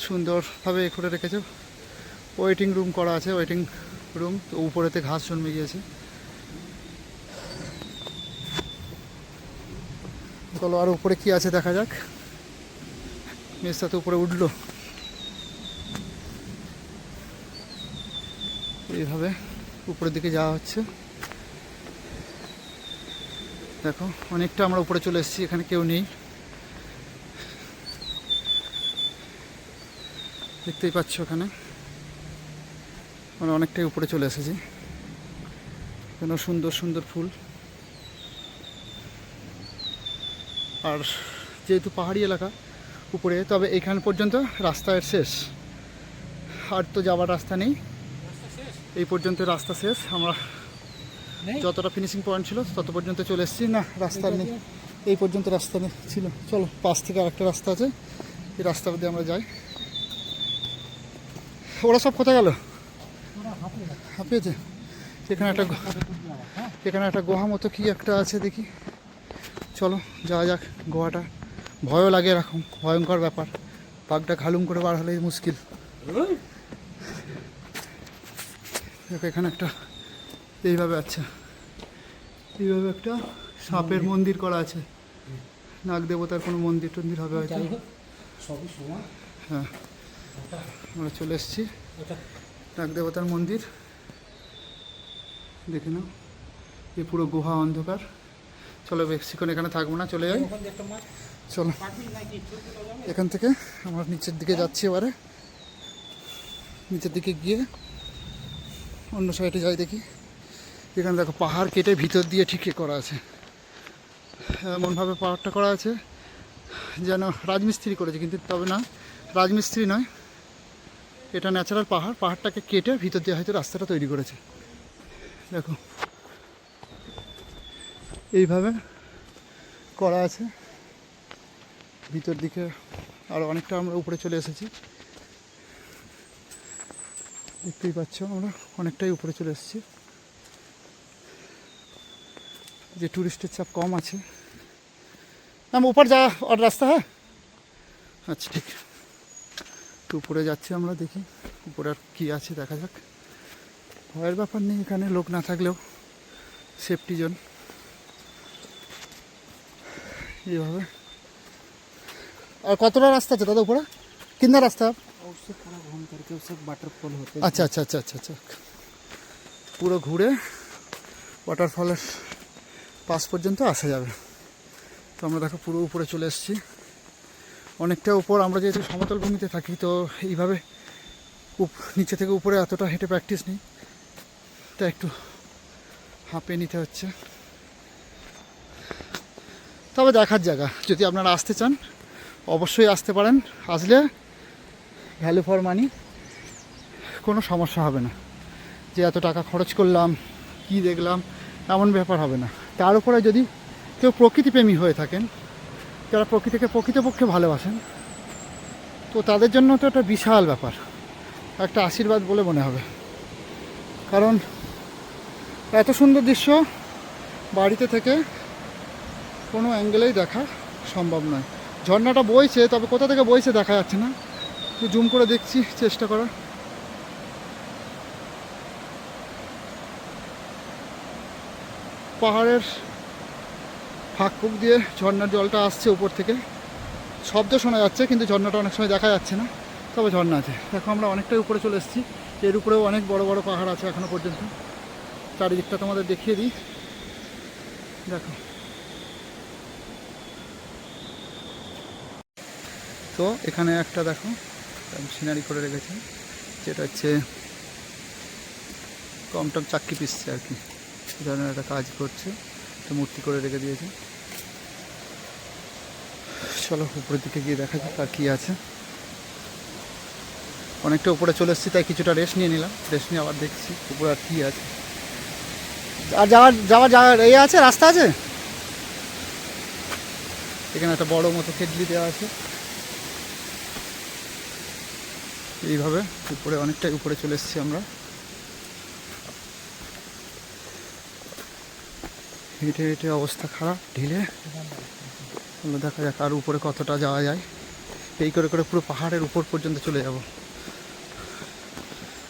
সুন্দরভাবে এ করে রেখেছে, ওয়েটিং রুম করা আছে, ওয়েটিং রুম। তো উপরেতে ঘাস জন্মে গিয়েছে। চলো আর উপরে কি আছে দেখা যাক। মেজটা তো উপরে উঠলো, এইভাবে উপরের দিকে যাওয়া হচ্ছে। দেখো অনেকটা আমরা উপরে চলে এসেছি, এখানে কেউ নেই, দেখতেই পাচ্ছ। ওখানে আমরা অনেকটাই উপরে চলে এসেছি। এখানে সুন্দর সুন্দর ফুল। আর যেহেতু পাহাড়ি এলাকা উপরে, তবে এখান পর্যন্ত রাস্তার শেষ। আর তো যাওয়ার রাস্তা নেই, এই পর্যন্ত রাস্তা শেষ। আমরা যতটা ফিনিশিং পয়েন্ট ছিল তত পর্যন্ত চলে এসেছি। না, রাস্তা নেই, এই পর্যন্ত রাস্তা ছিল। চলো, পাশ থেকে আরেকটা রাস্তা আছে, এই রাস্তাটা দিয়ে আমরা যাই। ওরা সব কোথায় গেল? হাঁপিয়েছে। এখানে একটা গুহা মতো কি একটা আছে, দেখি। চলো যাওয়া যাক গুহাটা। ভয়ও লাগে, এরকম ভয়ঙ্কর ব্যাপার। পাগটা ঘালুম করে বার হলেই মুশকিল। এখানে একটা এইভাবে আচ্ছা, এইভাবে একটা সাপের মন্দির করা আছে। নাগ দেবতার কোনো মন্দির টন্দির হবে হয়তো। হ্যাঁ, আমরা চলে এসেছি নাগ দেবতার মন্দির। দেখে নাও, এই পুরো গুহা অন্ধকার। চলো বেশিক্ষণ এখানে থাকবো না, চলে যাই। চলো, এখান থেকে আমরা নিচের দিকে যাচ্ছি। এবারে নিচের দিকে গিয়ে অন্য সাইডে যাই, দেখি। এখানে দেখো পাহাড় কেটে ভিতর দিয়ে ঠিকই করা আছে। এমনভাবে পাহাড়টা করা আছে যেন রাজমিস্ত্রি করেছে, কিন্তু তবে না, রাজমিস্ত্রি নয়, এটা ন্যাচারাল পাহাড়। পাহাড়টাকে কেটে ভিতর দিয়ে হয়তো রাস্তাটা তৈরি করেছে। দেখো এইভাবে করা আছে। ভিতর দিকে আরও অনেকটা আমরা উপরে চলে এসেছি, দেখতেই পাচ্ছ। আমরা অনেকটাই উপরে চলে এসেছি, যে টুরিস্টের চাপ কম আছে। নাম উপর যা আর রাস্তা, হ্যাঁ আচ্ছা ঠিক। তো উপরে যাচ্ছি আমরা, দেখি উপরে আর কী আছে, দেখা যাক। ভয়ের ব্যাপার নেই, এখানে লোক না থাকলেও সেফটি জোন। এইভাবে আর কতটা রাস্তা আছে দাদা উপরে? কিনা রাস্তা? আচ্ছা আচ্ছা আচ্ছা আচ্ছা আচ্ছা, পুরো ঘুরে ওয়াটারফলের পাশ পর্যন্ত আসা যাবে। তো আমরা দেখো পুরো উপরে চলে এসেছি, অনেকটা উপর। আমরা যেহেতু সমতল ভূমিতে থাকি, তো এইভাবে নিচে থেকে উপরে এতটা হেঁটে প্র্যাকটিস নেই, তা একটু হাঁপিয়ে নিতে হচ্ছে। তবে দেখার জায়গা, যদি আপনারা আসতে চান অবশ্যই আসতে পারেন। আসলে ভ্যালু ফর মানি, কোনো সমস্যা হবে না যে এত টাকা খরচ করলাম, কি দেখলাম, এমন ব্যাপার হবে না। তার উপরে যদি কেউ প্রকৃতিপ্রেমী হয়ে থাকেন, যারা প্রকৃতিকে প্রকৃতপক্ষে ভালোবাসেন, তো তাদের জন্য তো একটা বিশাল ব্যাপার, একটা আশীর্বাদ বলে মনে হবে। কারণ এত সুন্দর দৃশ্য বাড়িতে থেকে কোনো অ্যাঙ্গেলেই দেখা সম্ভব নয়। ঝর্ণাটা বইছে, তবে কোথা থেকে বইছে দেখা যাচ্ছে না, তো জুম করে দেখছি, চেষ্টা করার। পাহাড়ের ফাঁক ফুক দিয়ে ঝর্ণার জলটা আসছে উপর থেকে, শব্দ শোনা যাচ্ছে, কিন্তু ঝর্ণাটা অনেক সময় দেখা যাচ্ছে না, তবে ঝর্ণা আছে। দেখো আমরা অনেকটাই উপরে চলে এসেছি, এর উপরেও অনেক বড় বড় পাহাড় আছে এখনো পর্যন্ত। চারিদিকটা তোমাদের দেখিয়ে দিই, দেখো। তো এখানে একটা দেখো সিনারি করে রেখেছে, যেটা হচ্ছে কমটম চাক্কি পিসছে আর কি, এই ধরনের একটা কাজ করছে, তো মূর্তি করে রেখে দিয়েছে। চলো উপরের দিকে গিয়ে দেখা যাক আর কী আছে। অনেকটা উপরে চলে এসেছি, তাই কিছুটা রেস্ট নিয়ে নিলাম। রেস্ট নিয়ে আবার দেখছি উপরে আর কী আছে। আর যাওয়ার এই আছে, রাস্তা আছে। এখানে একটা বড় মতো কেটলি দেওয়া আছে। এইভাবে উপরে অনেকটাই উপরে চলে এসেছি আমরা। হেঁটে হেঁটে অবস্থা খারাপ, ঢিলে। দেখা যাক আর উপরে কতটা যাওয়া যায়। এই করে করে পুরো পাহাড়ের উপর পর্যন্ত চলে যাব।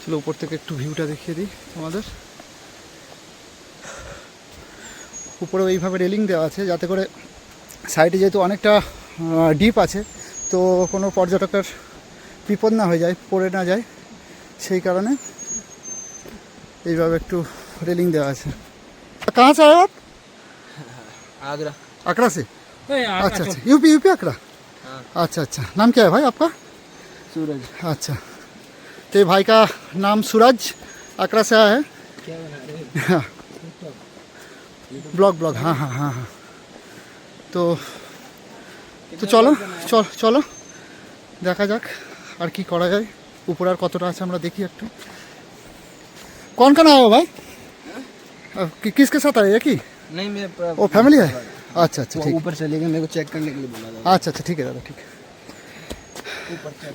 চলো উপর থেকে একটু ভিউটা দেখিয়ে দিই তোমাদের। উপরে এইভাবে রেলিং দেওয়া আছে, যাতে করে সাইডে যেহেতু অনেকটা ডিপ আছে, তো কোনো পর্যটকের বিপদ না হয়ে যায়, পড়ে না যায়, সেই কারণে এইভাবে একটু रेलिंग देवा है। कहाँ से आए आप?
आगरा।
आगरा से? अच्छा अच्छा, यूपी यूपी आगरा। अच्छा अच्छा, नाम क्या है भाई आपका?
सूरज।
अच्छा, तो भाई का नाम सूरज, आगरा से आया है। हाँ ब्लॉग ब्लॉग, हाँ हाँ हाँ हाँ। तो चलो चलो देखा जाक और कि करा जाए। উপরে আর কতটা আছে আমরা দেখি একটু। कौन कौन आया हो भाई? किसके साथ आए? एक ही?
नहीं मैं
ओ फैमिली है? अच्छा अच्छा ठीक।
ऊपर चले गए, मेरे को चेक करने के लिए बोला था।
আচ্ছা আচ্ছা ঠিক আছে দাদা, ঠিক।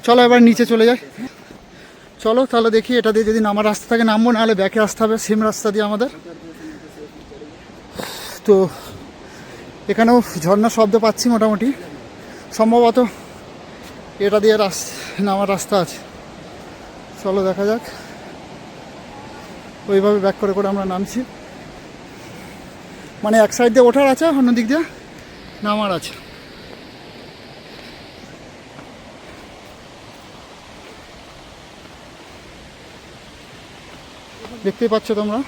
চলো এবার নিচে চলে যাই। চলো তাহলে দেখি এটা দিয়ে যদি নামার রাস্তা থাকে নামবো, নাহলে ব্যাকে আসতে হবে সেম রাস্তা দিয়ে আমাদের। তো এখানেও ঝর্ণার শব্দ পাচ্ছি মোটামুটি, সম্ভবত এটা দিয়ে নামার রাস্তা আছে। চলো দেখা যাক। ওইভাবে ব্যাক করে করে আমরা নামছি, মানে এক সাইড দিয়ে ওঠার আছে, অন্য দিক দিয়ে নামার আছে। দেখতেই পাচ্ছ তোমরা।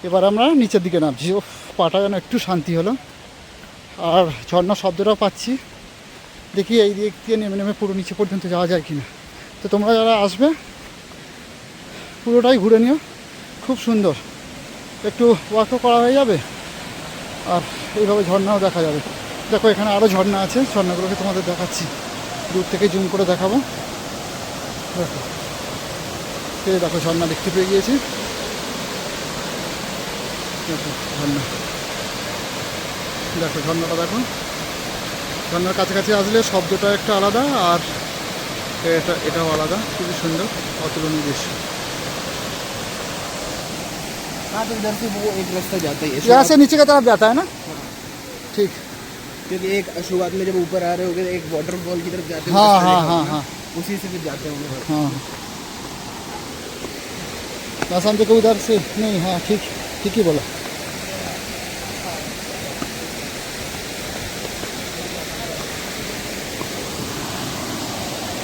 এবার আমরা নিচের দিকে নামছি। ও পাটা যেন একটু শান্তি হলো, আর ঝর্ণার শব্দটাও পাচ্ছি। দেখি এই দিক দিয়ে নেমে নেমে পুরো নিচে পর্যন্ত যাওয়া যায় কিনা। তো তোমরা যারা আসবে পুরোটাই ঘুরে নিও, খুব সুন্দর। একটু ওয়াকও করা হয়ে যাবে, আর এইভাবে ঝর্ণাও দেখা যাবে। দেখো এখানে আরও ঝর্ণা আছে, ঝর্ণাগুলোকে তোমাদের দেখাচ্ছি, দূর থেকে জুম করে দেখাবো। দেখো এই দেখো ঝর্ণা দেখতে পেয়ে গিয়েছি। দেখো ঝর্ণা, দেখো ঝর্ণাটা দেখো। ঝর্ণার কাছাকাছি আসলে শব্দটা একটা আলাদা, আর এটাও আলাদা। খুবই সুন্দর, অতুলনীয় দৃশ্য।
हाँ तो इधर से वो एक रास्ता जाता है
यहाँ से नीचे की तरफ जाता है ना? ठीक।
क्योंकि एक शुरुआत में जब ऊपर आ रहे होगे एक वाटरफॉल की तरफ जाते हैं,
हाँ
रास्ता
हाँ
देखा
हाँ
होगा,
हाँ
उसी से फिर जाते होंगे।
हाँ। आसाम से उधर से नहीं, हाँ ठीक, ठीक ही बोला।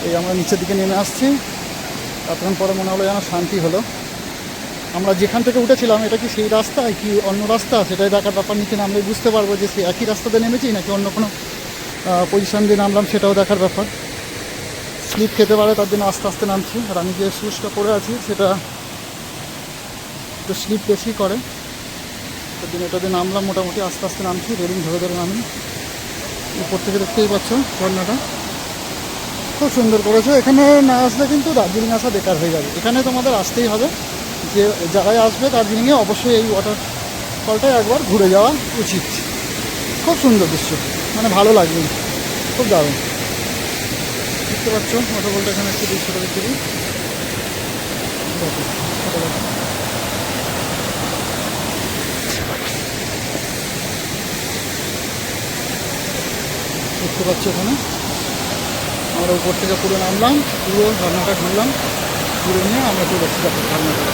এই আমরা নিচের দিকে নেমে আসছি। তখন পরে মনে হলো যেন শান্তি হলো। আমরা যেখান থেকে উঠেছিলাম এটা কি সেই রাস্তা কি অন্য রাস্তা, সেটাই দেখার ব্যাপার। নিচে নামলে বুঝতে পারবো যে সেই একই রাস্তাতে নেমেছি নাকি অন্য কোনো পজিশন দিয়ে নামলাম, সেটাও দেখার ব্যাপার। স্লিপ খেতে পারে, তার জন্য আস্তে আস্তে নামছি। আর আমি যে শুজটা পরে আছি সেটা একটু স্লিপ বেশি করে, তার জন্য এটা দিয়ে নামলাম মোটামুটি আস্তে আস্তে নামছি, রেলিং ধরে ধরে নামি। উপর থেকে দেখতেই পাচ্ছ ঝর্ণাটা খুব সুন্দর করেছে। এখানে না আসলে কিন্তু দার্জিলিং আসা বেকার হয়ে যাবে। এখানে তোমাদের আসতেই হবে, যে যারাই আসবে দার্জিলিংয়ে অবশ্যই এই ওয়াটারফলটাই একবার ঘুরে যাওয়া উচিত। খুব সুন্দর দৃশ্য, মানে ভালো লাগবে, খুব দারুণ। দেখতে পাচ্ছ ওয়াটারফলটা, এখানে একটু দৃশ্যটা দেখতে দিই। দেখতে পাচ্ছ এখানে আমরা উপর থেকে পুরো নামলাম, পুরো ঝর্ণাটা ঘুরলাম, ঘুরে নিয়ে আমরা চলে যাচ্ছি দেখো ঝর্ণাটা।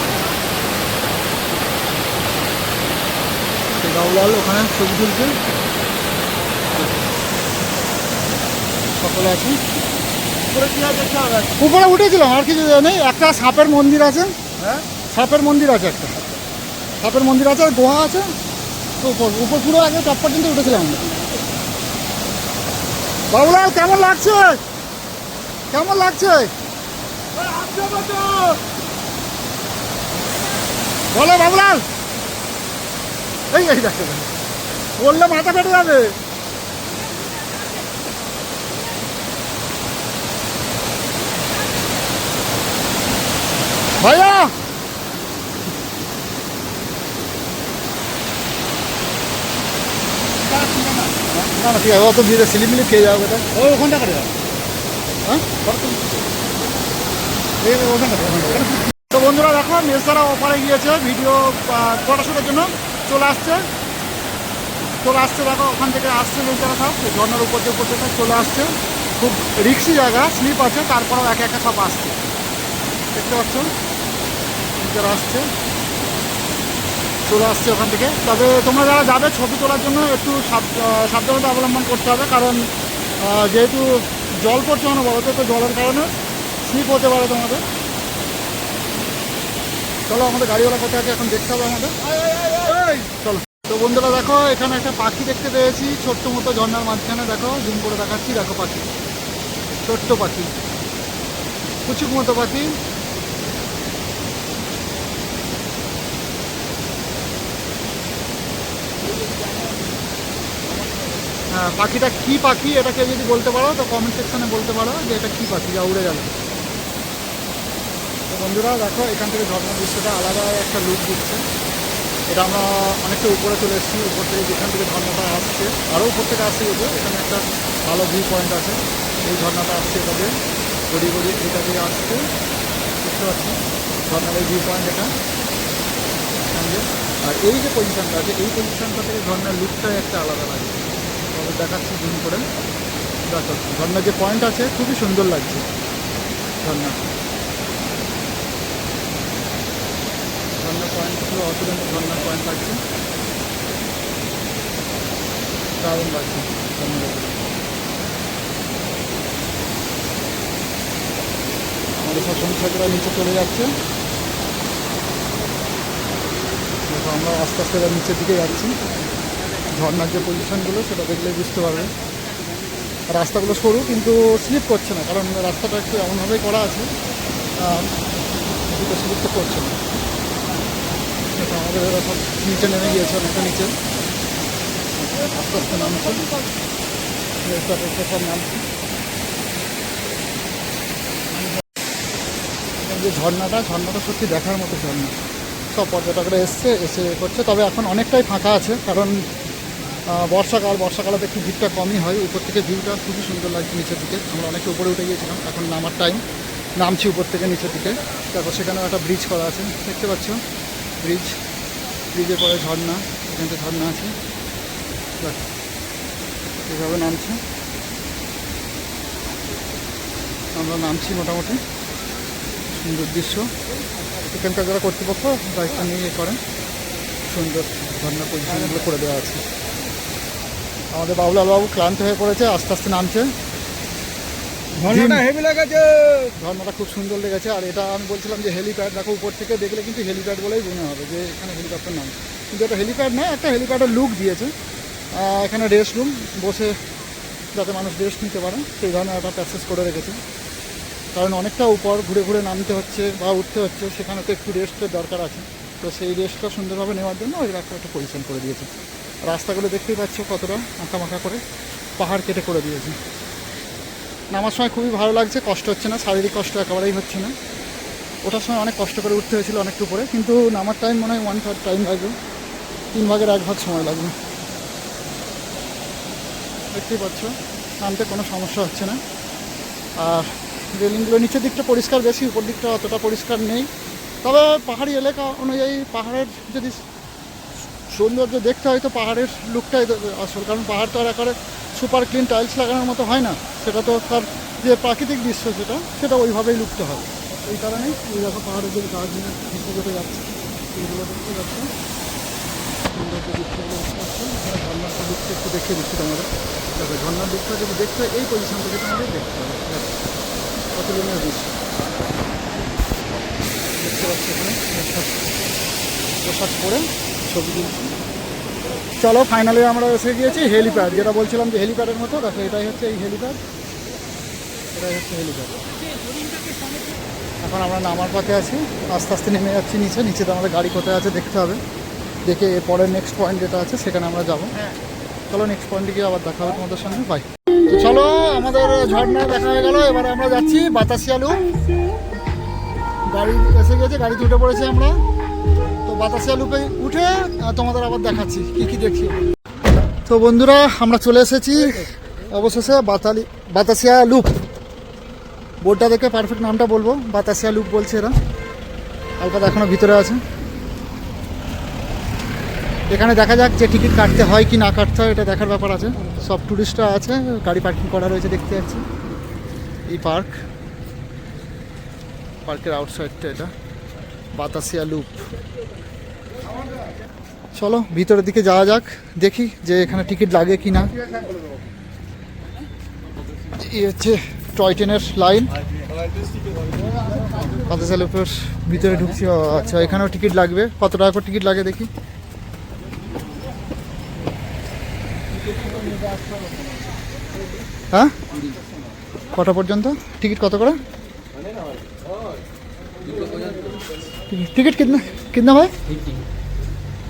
রাউলাল ওখানে ছবি তুলছে, সকলে আছে। উপরে উঠেছিলাম, আর কিছু নেই। একটা সাপের মন্দির আছে, হ্যাঁ সাপের মন্দির আছে, একটা সাপের মন্দির আছে, আর গুহা আছে। তো উপর পুরো আগে টপ পর্যন্ত উঠেছিলাম আমরা। বাবুলাল কেমন লাগছে? কেমন লাগছে বলো বাবুলাল? এই দেখো বললে মাথা ফেটে যাবে। ভাইয়া না না ঠিক আছে, অত ভিড়ে সিলিমিলি খেয়ে যাও এটা। ওখানটা করে যাও, হ্যাঁ তো বন্ধুরা দেখো মেসদারা অফারে গিয়েছে ভিডিও ফটোশ্যুটের জন্য চলে আসছে দেখো ওখান থেকে আসছে মেসদারা সব ঝর্নার উপর থেকে চলে আসছে। খুব রিক্সি জায়গা, স্লিপ আছে, তারপরেও একে একে সব আসছে। দেখতে পাচ্ছ মেসদারা আসছে, চলে আসছে ওখান থেকে। তবে তোমরা যারা যাবে ছবি তোলার জন্য একটু সাবধানতা অবলম্বন করতে হবে, কারণ যেহেতু জল পড়ছে অনবরত, তো জলের কারণে স্লিপ হতে পারে তোমাদের। চলো আমাদের গাড়িওয়ালা কোথায় আছে এখন দেখতে হবে আমাদের। চলো তো বন্ধুরা দেখো এখানে একটা পাখি দেখতে পেয়েছি, ছোট্ট মতো ঝর্ণার মাঝখানে। দেখো জুম করে দেখাচ্ছি, দেখো পাখি, ছোট্ট পাখি, কুচুক মতো পাখি। হ্যাঁ পাখিটা কী পাখি এটা কেউ যদি বলতে পারো তো কমেন্ট সেকশানে বলতে পারো যে এটা কী পাখি যা উড়ে গেল। তো বন্ধুরা দেখো এখান থেকে ঝর্ণার দৃশ্যটা আলাদা একটা লুক দিচ্ছে। এটা আমরা অনেকটা উপরে চলে এসেছি, উপর থেকে যেখান থেকে ঝর্ণাটা আসছে আরও উপর থেকে আসছে এগুলো। এখানে একটা ভালো ভিউ পয়েন্ট আছে, এই ঝর্ণাটা আসছে এটা দিয়ে গড়িয়ে গড়িয়ে এটা দিয়ে আসছে, বুঝতে পারছি ঝর্ণার এই ভিউ পয়েন্ট এটা এখান দিয়ে। আর এই যে পজিশনটা আছে এই পজিশনটা থেকে ঝর্ণার লুকটাই একটা আলাদা লাগে। তবে দেখাচ্ছি জুম করে দেখো ঝর্ণার যে পয়েন্ট আছে খুবই সুন্দর লাগছে ঝর্ণা। ঝর্ণার পয়েন্ট খুব অতুলনীয় ঝর্ণার পয়েন্ট লাগছে, দারুণ লাগছে ঝর্ণার উপরে। আমাদের সব সঙ্গীরা নিচে চলে যাচ্ছে, দেখো আমরা আস্তে আস্তে এবার নিচের দিকে যাচ্ছি। ঝর্ণার যে পজিশনগুলো সেটা দেখলে বুঝতে পারবে। রাস্তাগুলো সরু কিন্তু স্লিপ করছে না, কারণ রাস্তাটা একটু এমনভাবেই করা আছে দুটো স্লিপ তো করছে না। আমাদের এরা সব নিচে নেমে গিয়েছে, অনেকটা নিচে আস্তে আস্তে নামছে, সব নামছে। যে ঝর্ণাটা সত্যি দেখার মতো ঝর্ণা। সব পর্যটকরা এসে করছে, তবে এখন অনেকটাই ফাঁকা আছে, কারণ বর্ষাকালে একটু ভিড়টা কমই হয়। উপর থেকে ভিউটা খুবই সুন্দর লাগছে নিচের দিকে। আমরা অনেকটা উপরে উঠে গিয়েছিলাম, এখন নামার টাইম, নামছি উপর থেকে নিচের দিকে। তারপর সেখানেও একটা ব্রিজ করা আছে, দেখতে পাচ্ছ ব্রিজের পরে ঝর্ণা, এখান থেকে ঝর্ণা আছে, এভাবে নামছে। আমরা নামছি, মোটামুটি সুন্দর দৃশ্য। এখানকার যারা কর্তৃপক্ষ দায়িত্ব নিয়ে করেন, সুন্দর ঝর্ণা পজিশনগুলো করে দেওয়া আছে। আমাদের বাবুলালবাবু ক্লান্ত হয়ে পড়েছে, আস্তে আস্তে নামছে।
ঝর্ণাটা হেভি লাগেছে,
ঝর্ণাটা খুব সুন্দর লেগেছে। আর এটা আমি বলছিলাম যে হেলিপ্যাড, দেখো উপর থেকে দেখলে কিন্তু হেলিপ্যাড বলেই মনে হবে যে এখানে হেলিকপ্টার নাম, কিন্তু এটা হেলিপ্যাড নয়, একটা হেলিপ্যাডের লুক দিয়েছে। এখানে রেস্ট রুম, বসে যাতে মানুষ রেস্ট নিতে পারে সেই ধরনের একটা প্যাসেজ করে রেখেছে। কারণ অনেকটা উপর ঘুরে ঘুরে নামতে হচ্ছে বা উঠতে হচ্ছে, সেখানে তো একটু রেস্টের দরকার আছে। তো সেই রেস্টটা সুন্দরভাবে নেওয়ার জন্য ওই একটা পজিশন করে দিয়েছে। রাস্তাগুলো দেখতেই পাচ্ছ কতটা আঁকামাখা করে পাহাড় কেটে করে দিয়েছে। নামার সময় খুবই ভালো লাগছে, কষ্ট হচ্ছে না, শারীরিক কষ্ট একেবারেই হচ্ছে না। ওঠার সময় অনেক কষ্ট করে উঠতে হয়েছিল অনেকটা উপরে, কিন্তু নামার টাইম মনে হয় 1/3 টাইম লাগবে, 3 ভাগের 1 ভাগ সময় লাগবে। দেখতেই পাচ্ছ নামতে কোনো সমস্যা হচ্ছে না। আর রেলিংগুলো নিচের দিকটা পরিষ্কার বেশি, উপর দিকটা অতটা পরিষ্কার নেই। তবে পাহাড়ি এলাকা অনুযায়ী পাহাড়ের যদি সৌন্দর্য দেখতে হয় তো পাহাড়ের লুকটাই আসল, কারণ পাহাড় তো আর একেবারে সুপার ক্লিন টাইলস লাগানোর মতো হয় না, সেটা তো তার যে প্রাকৃতিক দৃশ্য সেটা ওইভাবেই লুকতে হয়। এই কারণেই এই দেখো পাহাড়ের যে গাছগুলো ঘুরতে যাচ্ছে এইগুলো দেখতে যাচ্ছে, সুন্দর যে দৃশ্যগুলো দেখতে পাচ্ছি। ঝর্নার দিকটা একটু দেখিয়ে দিচ্ছি তোমাদের। দেখো ঝর্নার দিকটা যদি দেখতে হয় এই পজিশন থেকে তোমাদের দেখতে হবে, অতুলনীয় দৃশ্য দেখতে পাচ্ছি। এখানে পোশাক পরে ছবি তুলছি। চলো ফাইনালি আমরা এসে গিয়েছি হেলিপ্যাড, যেটা বলছিলাম যে হেলিপ্যাডের মতো। দেখো এটাই হচ্ছে এই হেলিপ্যাড, এটাই হচ্ছে হেলিপ্যাড। এখন আমরা নামার পথে আছি, আস্তে আস্তে নেমে যাচ্ছি নিচে। নিচেতে আমাদের গাড়ি কোথায় আছে দেখতে হবে, দেখে এরপরে নেক্সট পয়েন্ট যেটা আছে সেখানে আমরা যাব। চলো নেক্সট পয়েন্টে গিয়ে আবার দেখা হবে তোমাদের সঙ্গে, বাই। তো চলো আমাদের ঝর্ণা দেখা হয়ে গেল, এবারে আমরা যাচ্ছি বাতাসিয়া লুপ। গাড়ি এসে গেছে, গাড়িতে উঠে পড়েছি আমরা। তো বাতাসিয়া লুপে উঠে তোমাদের আবার দেখাচ্ছি কী কী দেখছি। তো বন্ধুরা আমরা চলে এসেছি অবশেষে বাতাসিয়া লুপ। বোর্ডটা দেখে পারফেক্ট নামটা বলবো, বাতাসিয়া লুপ বলছে এরা। হালকা এখনও ভিতরে আছে। এখানে দেখা যাক যে টিকিট কাটতে হয় কি না কাটতে হয়, এটা দেখার ব্যাপার আছে। সব টুরিস্টরা আছে, গাড়ি পার্কিং করা রয়েছে দেখতে যাচ্ছি। এই পার্কের আউটসাইডটা এটা বাতাসিয়া লুপ। চলো ভিতরের দিকে যাওয়া যাক, দেখি যে এখানে টিকিট লাগে কি না। এই হচ্ছে টয় ট্রেনের লাইন, বাতাসিয়া লুপের ভিতরে ঢুকছি। আচ্ছা এখানেও টিকিট লাগবে, কত টাকা করে টিকিট লাগে দেখি। হ্যাঁ কটা পর্যন্ত টিকিট কত করে? टिकट कितना भाई?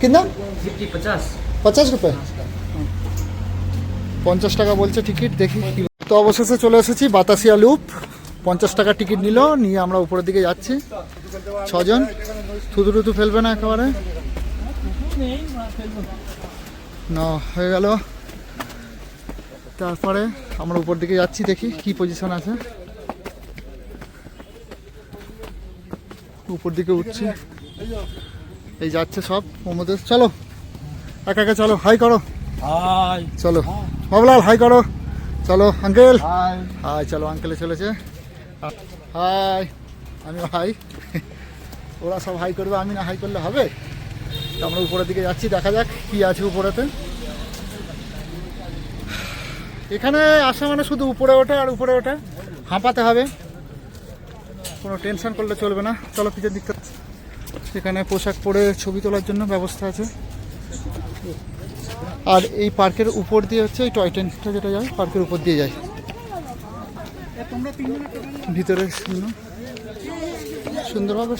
कितना? 50 रुपये। 50 টাকা বলছে টিকিট, দেখি। তো অবশেষে চলে এসেছি বাতাসিয়া লুপ। 50 টাকা টিকিট নিল, নিয়ে আমরা উপরের দিকে যাচ্ছি 6 জন। থুতু ফেলবে না একেবারে না, হয়ে গেল। তারপরে আমরা উপর দিকে যাচ্ছি, দেখি কি পজিশন আছে। উপর দিকে উঠছি, এই যাচ্ছে সব ওমদের। চলো একা একা চলো, হাই করো। চলো বাবুলাল হাই করো। চলো আঙ্কেল হাই। চলো আঙ্কেলে চলেছে, হাই। আমিও হাই। ওরা সব হাই করবে, আমি না হাই করলে হবে? তো আমরা উপরের দিকে যাচ্ছি, দেখা যাক কি আছে উপরেতে। এখানে আসা মানে শুধু উপরে ওঠা আর উপরে ওঠা, হাঁপাতে হবে, কোনো টেনশন করলে চলবে না। চলো পিছন দিকটা, এখানে পোশাক পরে ছবি তোলার জন্য ব্যবস্থা আছে। আর এই পার্কের উপর দিয়ে হচ্ছে এই টয় ট্রেনটা যেটা যায় পার্কের উপর দিয়ে যায় ভিতরে। সুন্দরভাবে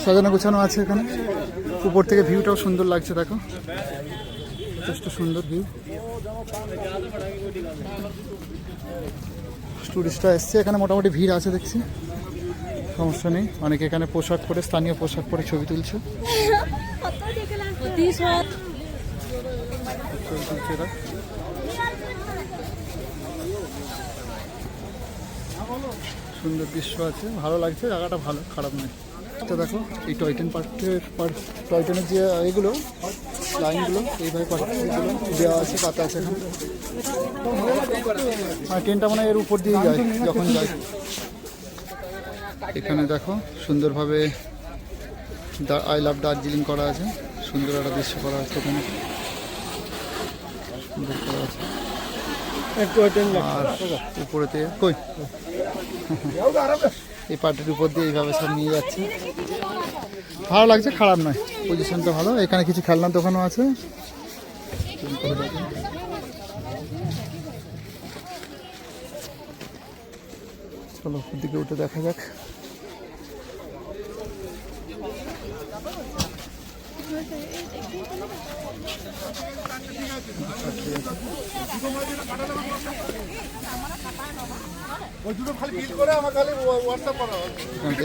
সাজানো গোছানো আছে এখানে। উপর থেকে ভিউটাও সুন্দর লাগছে, দেখো যথেষ্ট সুন্দর ভিউ। টুরিস্টরা এসছে এখানে, মোটামুটি ভিড় আছে দেখছি, সমস্যা নেই। অনেকে এখানে পোশাক পরে, স্থানীয় পোশাক পরে ছবি তুলছে। সুন্দর দৃশ্য আছে, ভালো লাগছে, জায়গাটা ভালো, খারাপ নয়। তো দেখো এই টয় ট্রেন টয় ট্রেনের যে এগুলো লাইনগুলো এইভাবে পার্কগুলো দেওয়া আছে, পাতা আছে এখানে। আর ট্রেনটা মানে এর উপর দিয়ে যায় যখন যায়। এখানে দেখো সুন্দরভাবে আই লাভ দার্জিলিং করা আছে, সুন্দর একটা দৃশ্য করা আছে এখানে, সুন্দর করা আছে। আর উপরেতে কই এই পার্টির উপর দিয়ে এইভাবে সব নিয়ে যাচ্ছে, ভালো লাগছে, খারাপ নয়, পজিশনটা ভালো। এখানে কিছু খেলনার দোকানও আছে। চলো উপর দিকে উঠে দেখা যাক।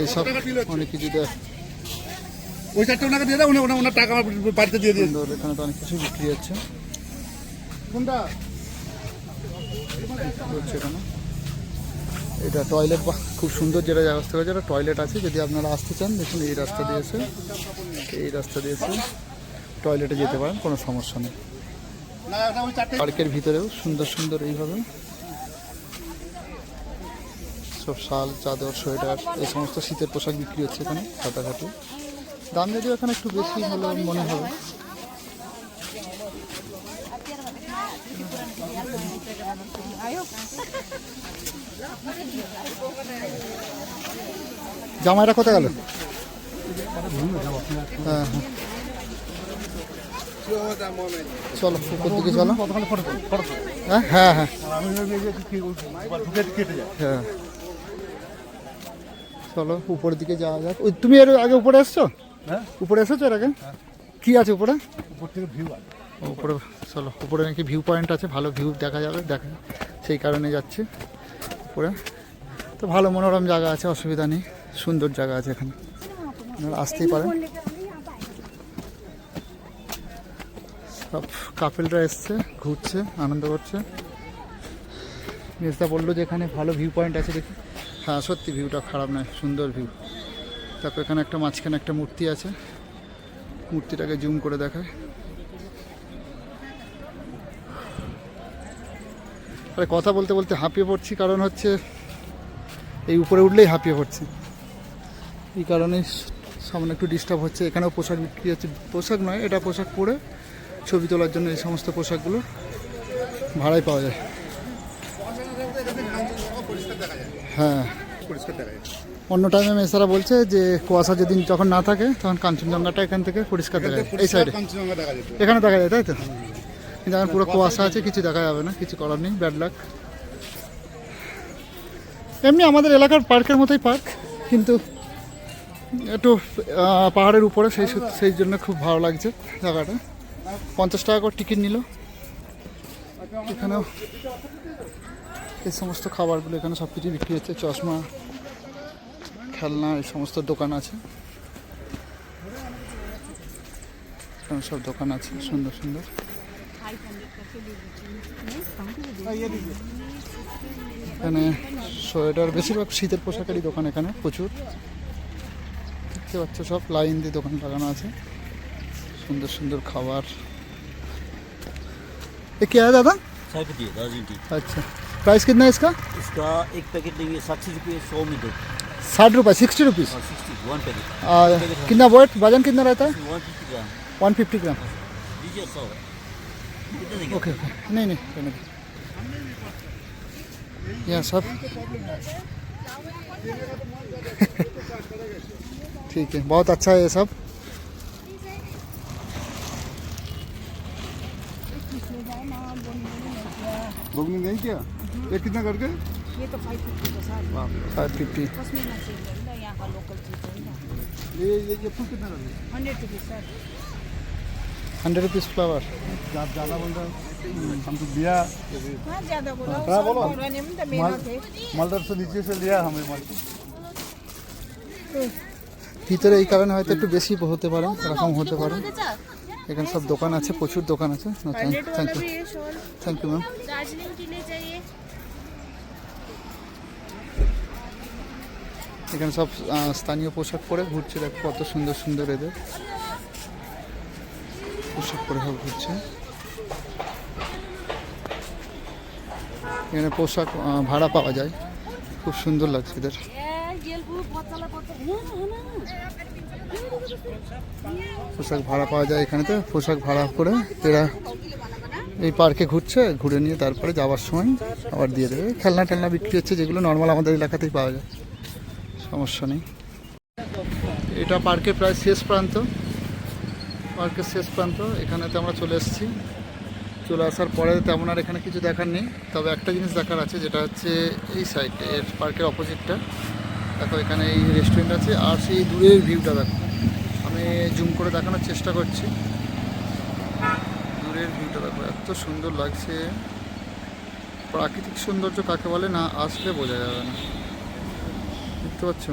এইসব অনেক কিছু দেয়,
ওই চারটে ওনাকে দিয়ে দাও, ওনার টাকা আমার বাড়িতে দিয়ে দিয়ে।
এখানে তো অনেক কিছু বিক্রি হচ্ছে।
কোনটা
হচ্ছে এখানে এটা টয়লেট, বা খুব সুন্দর যেটা ব্যবস্থা করেছে, এটা টয়লেট আছে। যদি আপনারা আসতে চান দেখুন এই রাস্তা দিয়েছে, এই রাস্তা দিয়েছে, টয়লেটে যেতে পারেন, কোনো সমস্যা নেই। পার্কের ভিতরেও সুন্দর সুন্দর এইভাবে সব শাল, চাদর, সোয়েটার, এই সমস্ত শীতের পোশাক বিক্রি হচ্ছে এখানে কাটাকাটি। দাম যদিও এখানে একটু বেশি হলে মনে হবে। জামাইটা কোথায় গেল? হ্যাঁ হ্যাঁ, চলো উপর দিকে চলো। হ্যাঁ হ্যাঁ হ্যাঁ হ্যাঁ, চলো উপরের দিকে যাওয়া যাক। তুমি এর আগে উপরে এসছো? হ্যাঁ উপরে এসেছো এর আগে? কি আছে উপরে? উপর থেকে ভিউ আছে উপরে। চলো উপরে নাকি ভিউ পয়েন্ট আছে, ভালো ভিউ দেখা যাবে, দেখা সেই কারণে যাচ্ছে উপরে। তো ভালো মনোরম জায়গা আছে, অসুবিধা নেই, সুন্দর জায়গা আছে এখানে, আপনারা আসতেই পারেন। সব কাপেলরা এসছে, ঘুরছে, আনন্দ করছে। মেজদা বললো যে এখানে ভালো ভিউ পয়েন্ট আছে, দেখি। হ্যাঁ সত্যি ভিউটা খারাপ নয়, সুন্দর ভিউ। তারপর এখানে একটা মাঝখানে একটা মূর্তি আছে, মূর্তিটাকে জুম করে দেখায়। আরে কথা বলতে বলতে হাঁপিয়ে পড়ছি, কারণ হচ্ছে এই উপরে উঠলেই হাঁপিয়ে পড়ছি, এই কারণে সামনে একটু ডিস্টার্ব হচ্ছে। এখানেও পোশাক বিক্রি হচ্ছে, পোশাক নয় এটা, পোশাক পরে ছবি তোলার জন্য এই সমস্ত পোশাকগুলো ভাড়ায় পাওয়া যায়। হ্যাঁ অন্য টাইমে মেসারা বলছে যে কুয়াশা যেদিন যখন না থাকে তখন কাঞ্চনজঙ্ঘাটা এখান থেকে পরিষ্কার দেখা যায়, এই সাইডে এখানে দেখা যায়, তাই তো? কিন্তু এখন পুরো কুয়াশা আছে, কিছু দেখা যাবে না, কিছু করার নেই, ব্যাড লাক। এমনি আমাদের এলাকার পার্কের মতোই পার্ক, কিন্তু একটু পাহাড়ের উপরে, সেই জন্য খুব ভালো লাগছে জায়গাটা। 50 টাকা করে টিকিট নিল। এখানেও এই সমস্ত খাবারগুলো এখানে সব কিছু বিক্রি হচ্ছে, চশমা, খেলনা, এই সমস্ত দোকান আছে। এখানে সব দোকান আছে সুন্দর সুন্দর। এখানে সোয়েটার, বেশিরভাগ শীতের পোশাকেরই দোকান এখানে প্রচুর দেখতে পাচ্ছ। সব লাইন দিয়ে দোকান লাগানো আছে, সুন্দর সুন্দর খাবার। ये क्या है दादा?
100 रुपये दार्जिलिंग टी।
अच्छा, प्राइस कितना है इसका?
इसका एक पैकेट लेंगे 60 रुपये, 100 में दो।
60 रुपये, 60 रुपीज़।
और 60 वन पैकेट।
कितना वेट, वजन कितना रहता है?
150 ग्राम
150 ग्राम।
दीजिए 100 कितने देंगे?
ओके ओके, नहीं नहीं रहने दो। यहाँ सब ठीक है, बहुत अच्छा है ये सब।
घुगनी नहीं क्या? ये कितना करके?
ये तो 550 का साथ
550।
उसमें मछली है ना, यहाँ का लोकल चीज़ है ना।
ये फूल कितना करके?
100 रुपीज़ सर।
100 rupees flower.
आप ज़्यादा बोल रहे हो, हम तो दिया
हाँ ज़्यादा बोला
हाँ, बोलो।
बोलने में तो मेहनत है।
मालदर से नीचे से लिया हमें माल।
ভিতরে এই কারণে হয়তো একটু বেশি হতে পারে, এরকম হতে পারে। এখানে সব দোকান আছে, প্রচুর দোকান আছে। Thank you, thank you ma'am.
Darjeeling के लिए चाहिए।
এখানে সব স্থানীয় পোশাক পরে ঘুরছে, দেখো কত সুন্দর সুন্দর এদের পোশাক পরে সব ঘুরছে। এখানে পোশাক ভাড়া পাওয়া যায়, খুব সুন্দর লাগছে এদের। পোশাক ভাড়া পাওয়া যায় এখানেতে, পোশাক ভাড়া করে এরা এই পার্কে ঘুরছে, ঘুরে নিয়ে তারপরে যাওয়ার সময় আবার দিয়ে দেবে। খেলনা টেলনা বিক্রি হচ্ছে, যেগুলো নর্মাল আমাদের এলাকাতেই পাওয়া যায়, সমস্যা নেই। এটা পার্কের প্রায় শেষ প্রান্ত, পার্কের শেষ প্রান্ত। এখানেতে আমরা চলে এসেছি। চলে আসার পরে তেমন আর এখানে কিছু দেখার নেই, তবে একটা জিনিস দেখার আছে, যেটা হচ্ছে এই সাইডে এর পার্কের অপোজিটটা দেখো, এখানে এই রেস্টুরেন্ট আছে। আর সেই দূরের ভিউটা দেখো, আমি জুম করে দেখানোর চেষ্টা করছি। দূরের ভিউটা দেখো, এত সুন্দর লাগছে। প্রাকৃতিক সৌন্দর্য কাকে বলে না আসলে বোঝা যাবে না, দেখতে পাচ্ছ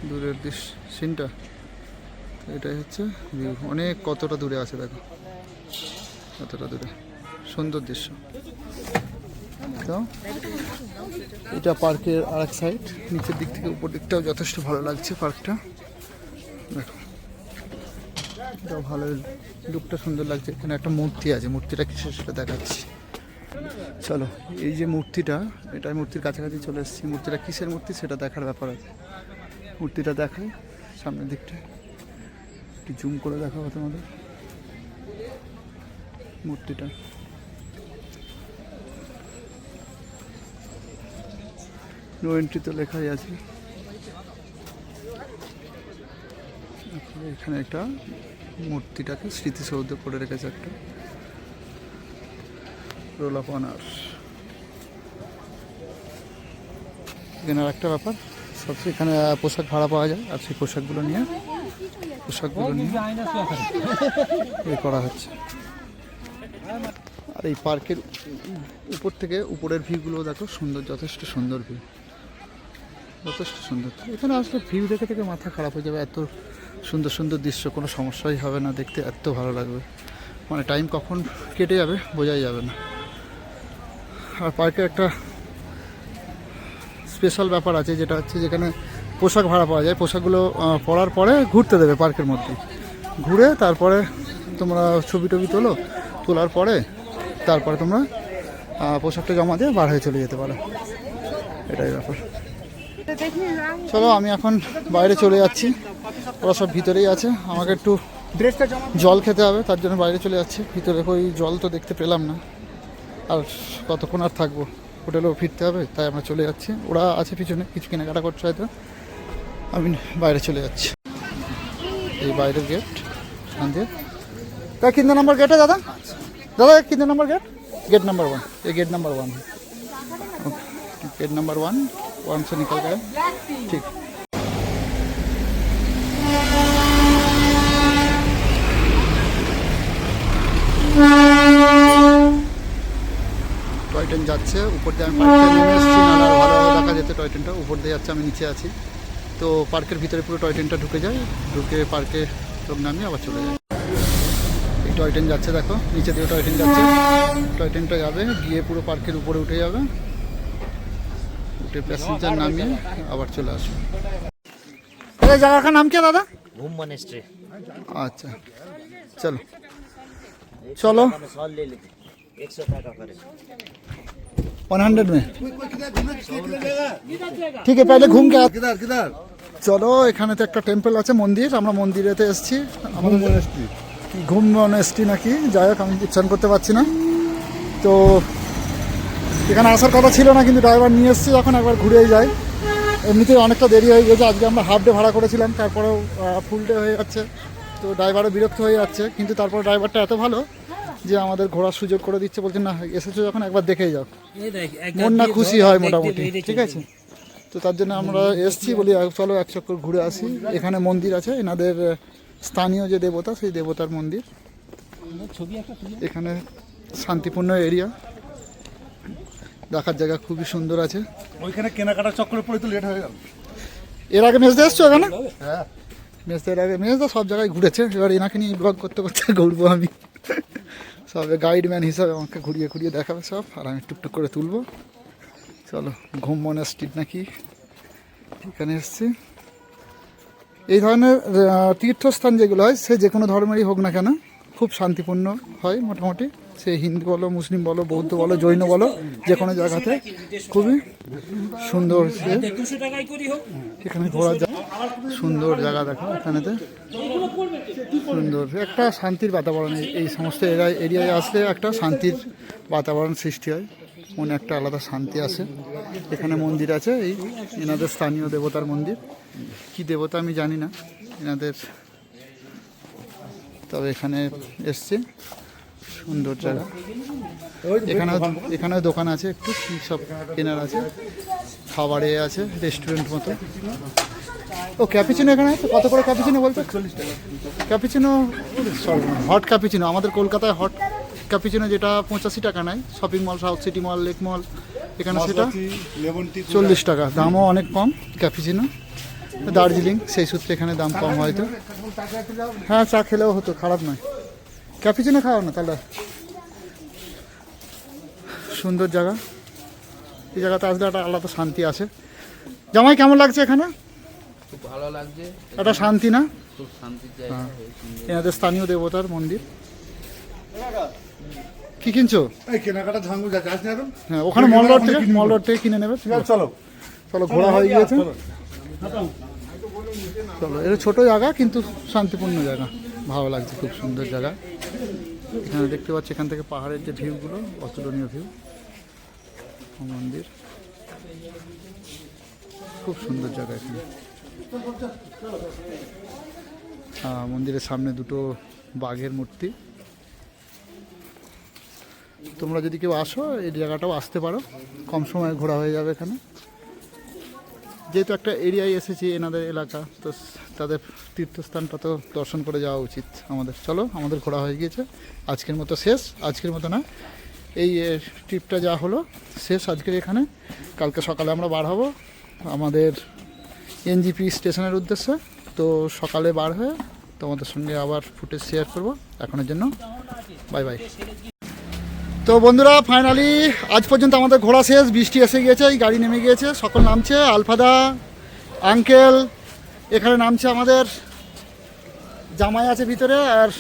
দূরের দৃশ্য সিনটা। এটাই হচ্ছে ভিউ, অনেক কতটা দূরে আছে দেখো, কতটা দূরে, সুন্দর দৃশ্য। তো এটা পার্কের আর এক সাইড, নিচের দিক থেকে উপর দিকটাও যথেষ্ট ভালো লাগছে পার্কটা। দেখো এটাও ভালো, লুকটা সুন্দর লাগছে। এখানে একটা মূর্তি আছে, মূর্তিটা কিসের সেটা দেখাচ্ছি। চলো, এই যে মূর্তিটা, এটা মূর্তির কাছাকাছি চলে এসেছি। মূর্তিটা কিসের মূর্তি সেটা দেখার ব্যাপার আছে। মূর্তিটা দেখায় সামনের দিকটা, একটু জুম করে দেখাবো তোমাদের মূর্তিটা। নো এন্ট্রি তো লেখাই আছে। এখানে একটা মূর্তিটাকে স্মৃতিসৌধ করে রেখেছে একটা রোল অফ অনার। এখানে আর একটা ব্যাপার, সবচেয়ে এখানে পোশাক ভাড়া পাওয়া যায়, আর সেই পোশাকগুলো নিয়ে এ করা হচ্ছে। আর এই পার্কের উপর থেকে উপরের ভিউগুলো দেখো, সুন্দর, যথেষ্ট সুন্দর ভিউ, যথেষ্ট সুন্দর। এখানে আসলে ভিউ দেখে থেকে মাথা খারাপ হয়ে যাবে, এত সুন্দর সুন্দর দৃশ্য, কোনো সমস্যাই হবে না, দেখতে এত ভালো লাগবে, মানে টাইম কখন কেটে যাবে বোঝাই যাবে না। আর পার্কের একটা স্পেশাল ব্যাপার আছে, যেটা হচ্ছে যেখানে পোশাক ভাড়া পাওয়া যায়। পোশাকগুলো পরার পরে ঘুরতে দেবে পার্কের মধ্যে, ঘুরে তারপরে তোমরা ছবি টবি তোলার পরে তারপরে তোমরা পোশাকটা জমা দিয়ে বার হয়ে চলে যেতে পারো, এটাই ব্যাপার। চলো, আমি এখন বাইরে চলে যাচ্ছি, ওরা সব ভিতরেই আছে। আমাকে একটু জল খেতে হবে, তার জন্য বাইরে চলে যাচ্ছি। ভিতরে ওই জল তো দেখতে পেলাম না, আর কতক্ষণ আর থাকবো, হোটেলেও ফিরতে হবে, তাই আমরা চলে যাচ্ছি। ওরা আছে পিছনে, কিছু কেনাকাটা করছে হয়তো, আমি বাইরে চলে যাচ্ছি। এই বাইরের গেট, তা कितना नंबर गेट है दादा? दादा कितना नंबर गेट? गेट नंबर 1, ये गेट नंबर 1 है। ओके, गेट नंबर 1 से निकल गए, ठीक। ট্রেন যাচ্ছে উপর দিয়ে। আমি পার্কে নেমে এসেছি, নাহলে আরো ভালোভাবে দেখা যেত টয় ট্রেনটা। উপর দিয়ে যাচ্ছে, আমি নিচে আছি। তো পার্কের ভিতরে পুরো টয় ট্রেনটা ঢুকে যায়, ঢুকে পার্কে লোক নামিয়ে আবার চলে যায়। এই টয় ট্রেন যাচ্ছে, দেখো নিচে দিয়ে টয় ট্রেন যাচ্ছে। টয় ট্রেনটা যাবে, গিয়ে পুরো পার্কের উপরে উঠে যাবে, উঠে প্যাসেঞ্জার নামিয়ে আবার চলে আসবে। এই জায়গাটার নাম কি দাদা?
घूम मॉनेस्ट्री।
আচ্ছা চলো चलो
100 ले लेते, 100 টাকা করে।
100 में ঠিক আছে, पहले घूम के চলো। এখানে তো একটা টেম্পল আছে, মন্দির। আমরা মন্দিরেতে এসেছি। আমাদের ঘুম মনেস্ট্রি নাকি, যাই হোক আমি উচ্চারণ করতে পারছি না। তো এখানে আসার কথা ছিল না, কিন্তু ড্রাইভার নিয়ে এসেছি, এখন একবার ঘুরেই যাই। এমনিতেই অনেকটা দেরি হয়ে গেছে। আজকে আমরা হাফ ডে ভাড়া করেছিলাম, তারপরেও ফুল ডে হয়ে যাচ্ছে। তো ড্রাইভারও বিরক্ত হয়ে যাচ্ছে, কিন্তু তারপর ড্রাইভারটা এত ভালো যে আমাদের ঘোরার সুযোগ করে দিচ্ছে। বলছে না, এসেছো যখন একবার দেখেই যাও, মন না খুশি হয় মোটামুটি। ঠিক আছে, তো তার জন্য আমরা এসেছি, বলি চলো এক চক্কর ঘুরে আসি। এখানে মন্দির আছে, এনাদের স্থানীয় যে দেবতা, সেই দেবতার মন্দির। এখানে শান্তিপূর্ণ এরিয়া, দেখার জায়গা খুবই সুন্দর আছে।
ওইখানে কেনাকাটা চক্করে পড়ে তো লেট হয়ে গেল।
এর আগে মেজদা এসছো এখানে? হ্যাঁ, মেজদার আগে মেজদা সব জায়গায় ঘুরেছে। এবার এনাকে নিয়ে ব্লগ করতে করতে ঘুরবো আমি। সব গাইডম্যান হিসাবে আমাকে ঘুরিয়ে ঘুরিয়ে দেখাবে সব, আর আমি টুকটুক করে তুলবো। চলো, ঘুম মনেস্ট্রি নাকি এখানে এসছি। এই ধরনের তীর্থস্থান যেগুলো হয়, সে যে কোনো ধর্মেরই হোক না কেন, খুব শান্তিপূর্ণ হয় মোটামুটি। সে হিন্দু বলো, মুসলিম বলো, বৌদ্ধ বলো, জৈন বলো, যে কোনো জায়গাতে খুবই সুন্দর। সে এখানে ঘোরা যায়, সুন্দর জায়গা দেখো এখানেতে, সুন্দর একটা শান্তির বাতাবরণ। এই সমস্ত এরিয়ায় আসলে একটা শান্তির বাতাবরণ সৃষ্টি হয়, মনে একটা আলাদা শান্তি আসে। এখানে মন্দির আছে, এই এনাদের স্থানীয় দেবতার মন্দির। কি দেবতা আমি জানি না এনাদের, তবে এখানে এসছে, সুন্দর জায়গা। এখানে দোকান আছে, একটু কি সব কেনার আছে, খাবারে আছে, রেস্টুরেন্ট মতো। ও ক্যাপিচিনো এখানে আছে, কত করে ক্যাপিচিনো বলতে? 40 টাকা ক্যাপিচিনো, সরি হট ক্যাপিচিনো। আমাদের কলকাতায় হট ক্যাপিচিনো যেটা 85 টাকা নেয়, শপিং মল, সাউথ সিটি মল, লেক মল, এখানে সেটা 40 টাকা। দামও অনেক কম ক্যাপিচিনো। দার্জিলিং সেই সূত্রে এখানে দাম কম হয়তো। হ্যাঁ, চা খেলেও হতো, খারাপ নয়। ক্যাপিচিনো খাওয়া না তাহলে। সুন্দর জায়গা, এই জায়গাতে আসলে একটা আলাদা শান্তি আসে। জামাই কেমন লাগছে এখানে?
খুব ভালো লাগছে,
একটা শান্তি না?
খুব শান্তির
হ্যাঁ, এনাদের স্থানীয় দেবতার মন্দির। কি কিনছো?
এই কেনাকাটা ঝাঙ্গু যাচ্ছে, আসনি এখন?
হ্যাঁ, ওখানে মল রোড থেকে কিনে নেবে।
চলো
চলো, ঘোরা হয়ে গিয়েছে। চলো, এটা ছোটো জায়গা কিন্তু শান্তিপূর্ণ জায়গা, ভালো লাগছে, খুব সুন্দর জায়গা। এখানে দেখতে পাচ্ছি এখান থেকে পাহাড়ের যে ভিউগুলো, অতুলনীয় ভিউ। মন্দির খুব সুন্দর জায়গা এখানে। মন্দিরের সামনে দুটো বাঘের মূর্তি। তোমরা যদি কেউ আসো, এই জায়গাটাও আসতে পারো, কম সময়ে ঘোরা হয়ে যাবে এখানে। যেহেতু একটা এরিয়ায় এসেছি, এনাদের এলাকা, তো তাদের তীর্থস্থানটা তো দর্শন করে যাওয়া উচিত আমাদের। চলো, আমাদের ঘোরা হয়ে গিয়েছে, আজকের মতো শেষ। আজকের মতো না, এই ট্রিপটা যা হলো শেষ আজকের এখানে। কালকে সকালে আমরা বার হব আমাদের এনজিপি স্টেশনের উদ্দেশ্যে। তো সকালে বার হয়ে তোমাদের সঙ্গে আবার ফুটেজ শেয়ার করব। এখনের জন্য বাই বাই। তো বন্ধুরা, ফাইনালি আজ পর্যন্ত আমাদের ঘোরা শেষ। বৃষ্টি এসে গিয়েছে, এই গাড়ি নেমে গিয়েছে, সকল নামছে। আলফাদা, আঙ্কেল, এখানে নামছে আমাদের জামাই আছে ভিতরে, আর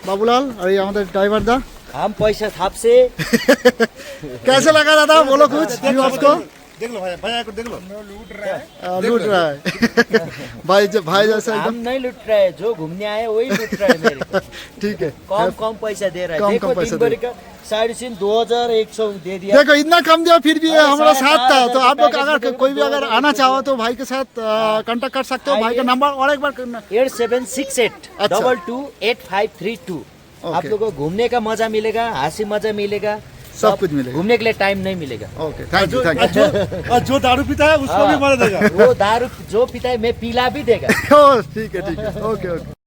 বাবুলাল, আর এই আমাদের ড্রাইভার দা।
हम पैसा थाप से
कैसे लगा दादा, बोलो कुछ व्यू आपको?
देख लो भाई, भाई को देख लो।
लूट रहा है भाई जैसा
हम
एकदम।
नहीं लूट रहे, जो घूमने आए वही लूट रहे मेरे को।
ठीक है,
कम पैसा दे रहा है।
कम
देखो
पैसा
दिन भर का 3.5 2100 दे दिया।
देखो इतना कम दिया, फिर भी ये हमारा साथ था। तो आप लोग अगर कोई भी अगर आना चाहो तो भाई के साथ कांटेक्ट कर सकते हो। भाई का नंबर और एक बार
8768
अच्छा।
228532। आप
ओके।
लोगों को घूमने का मजा मिलेगा, हंसी मजा मिलेगा,
सब कुछ मिलेगा।
घूमने के लिए टाइम नहीं मिलेगा।
Okay, thank you.
और जो दारू पीता है उसको भी मारा देगा।
वो दारू जो पीता है मैं पीला भी देगा।
ठीक है, ओके ओके।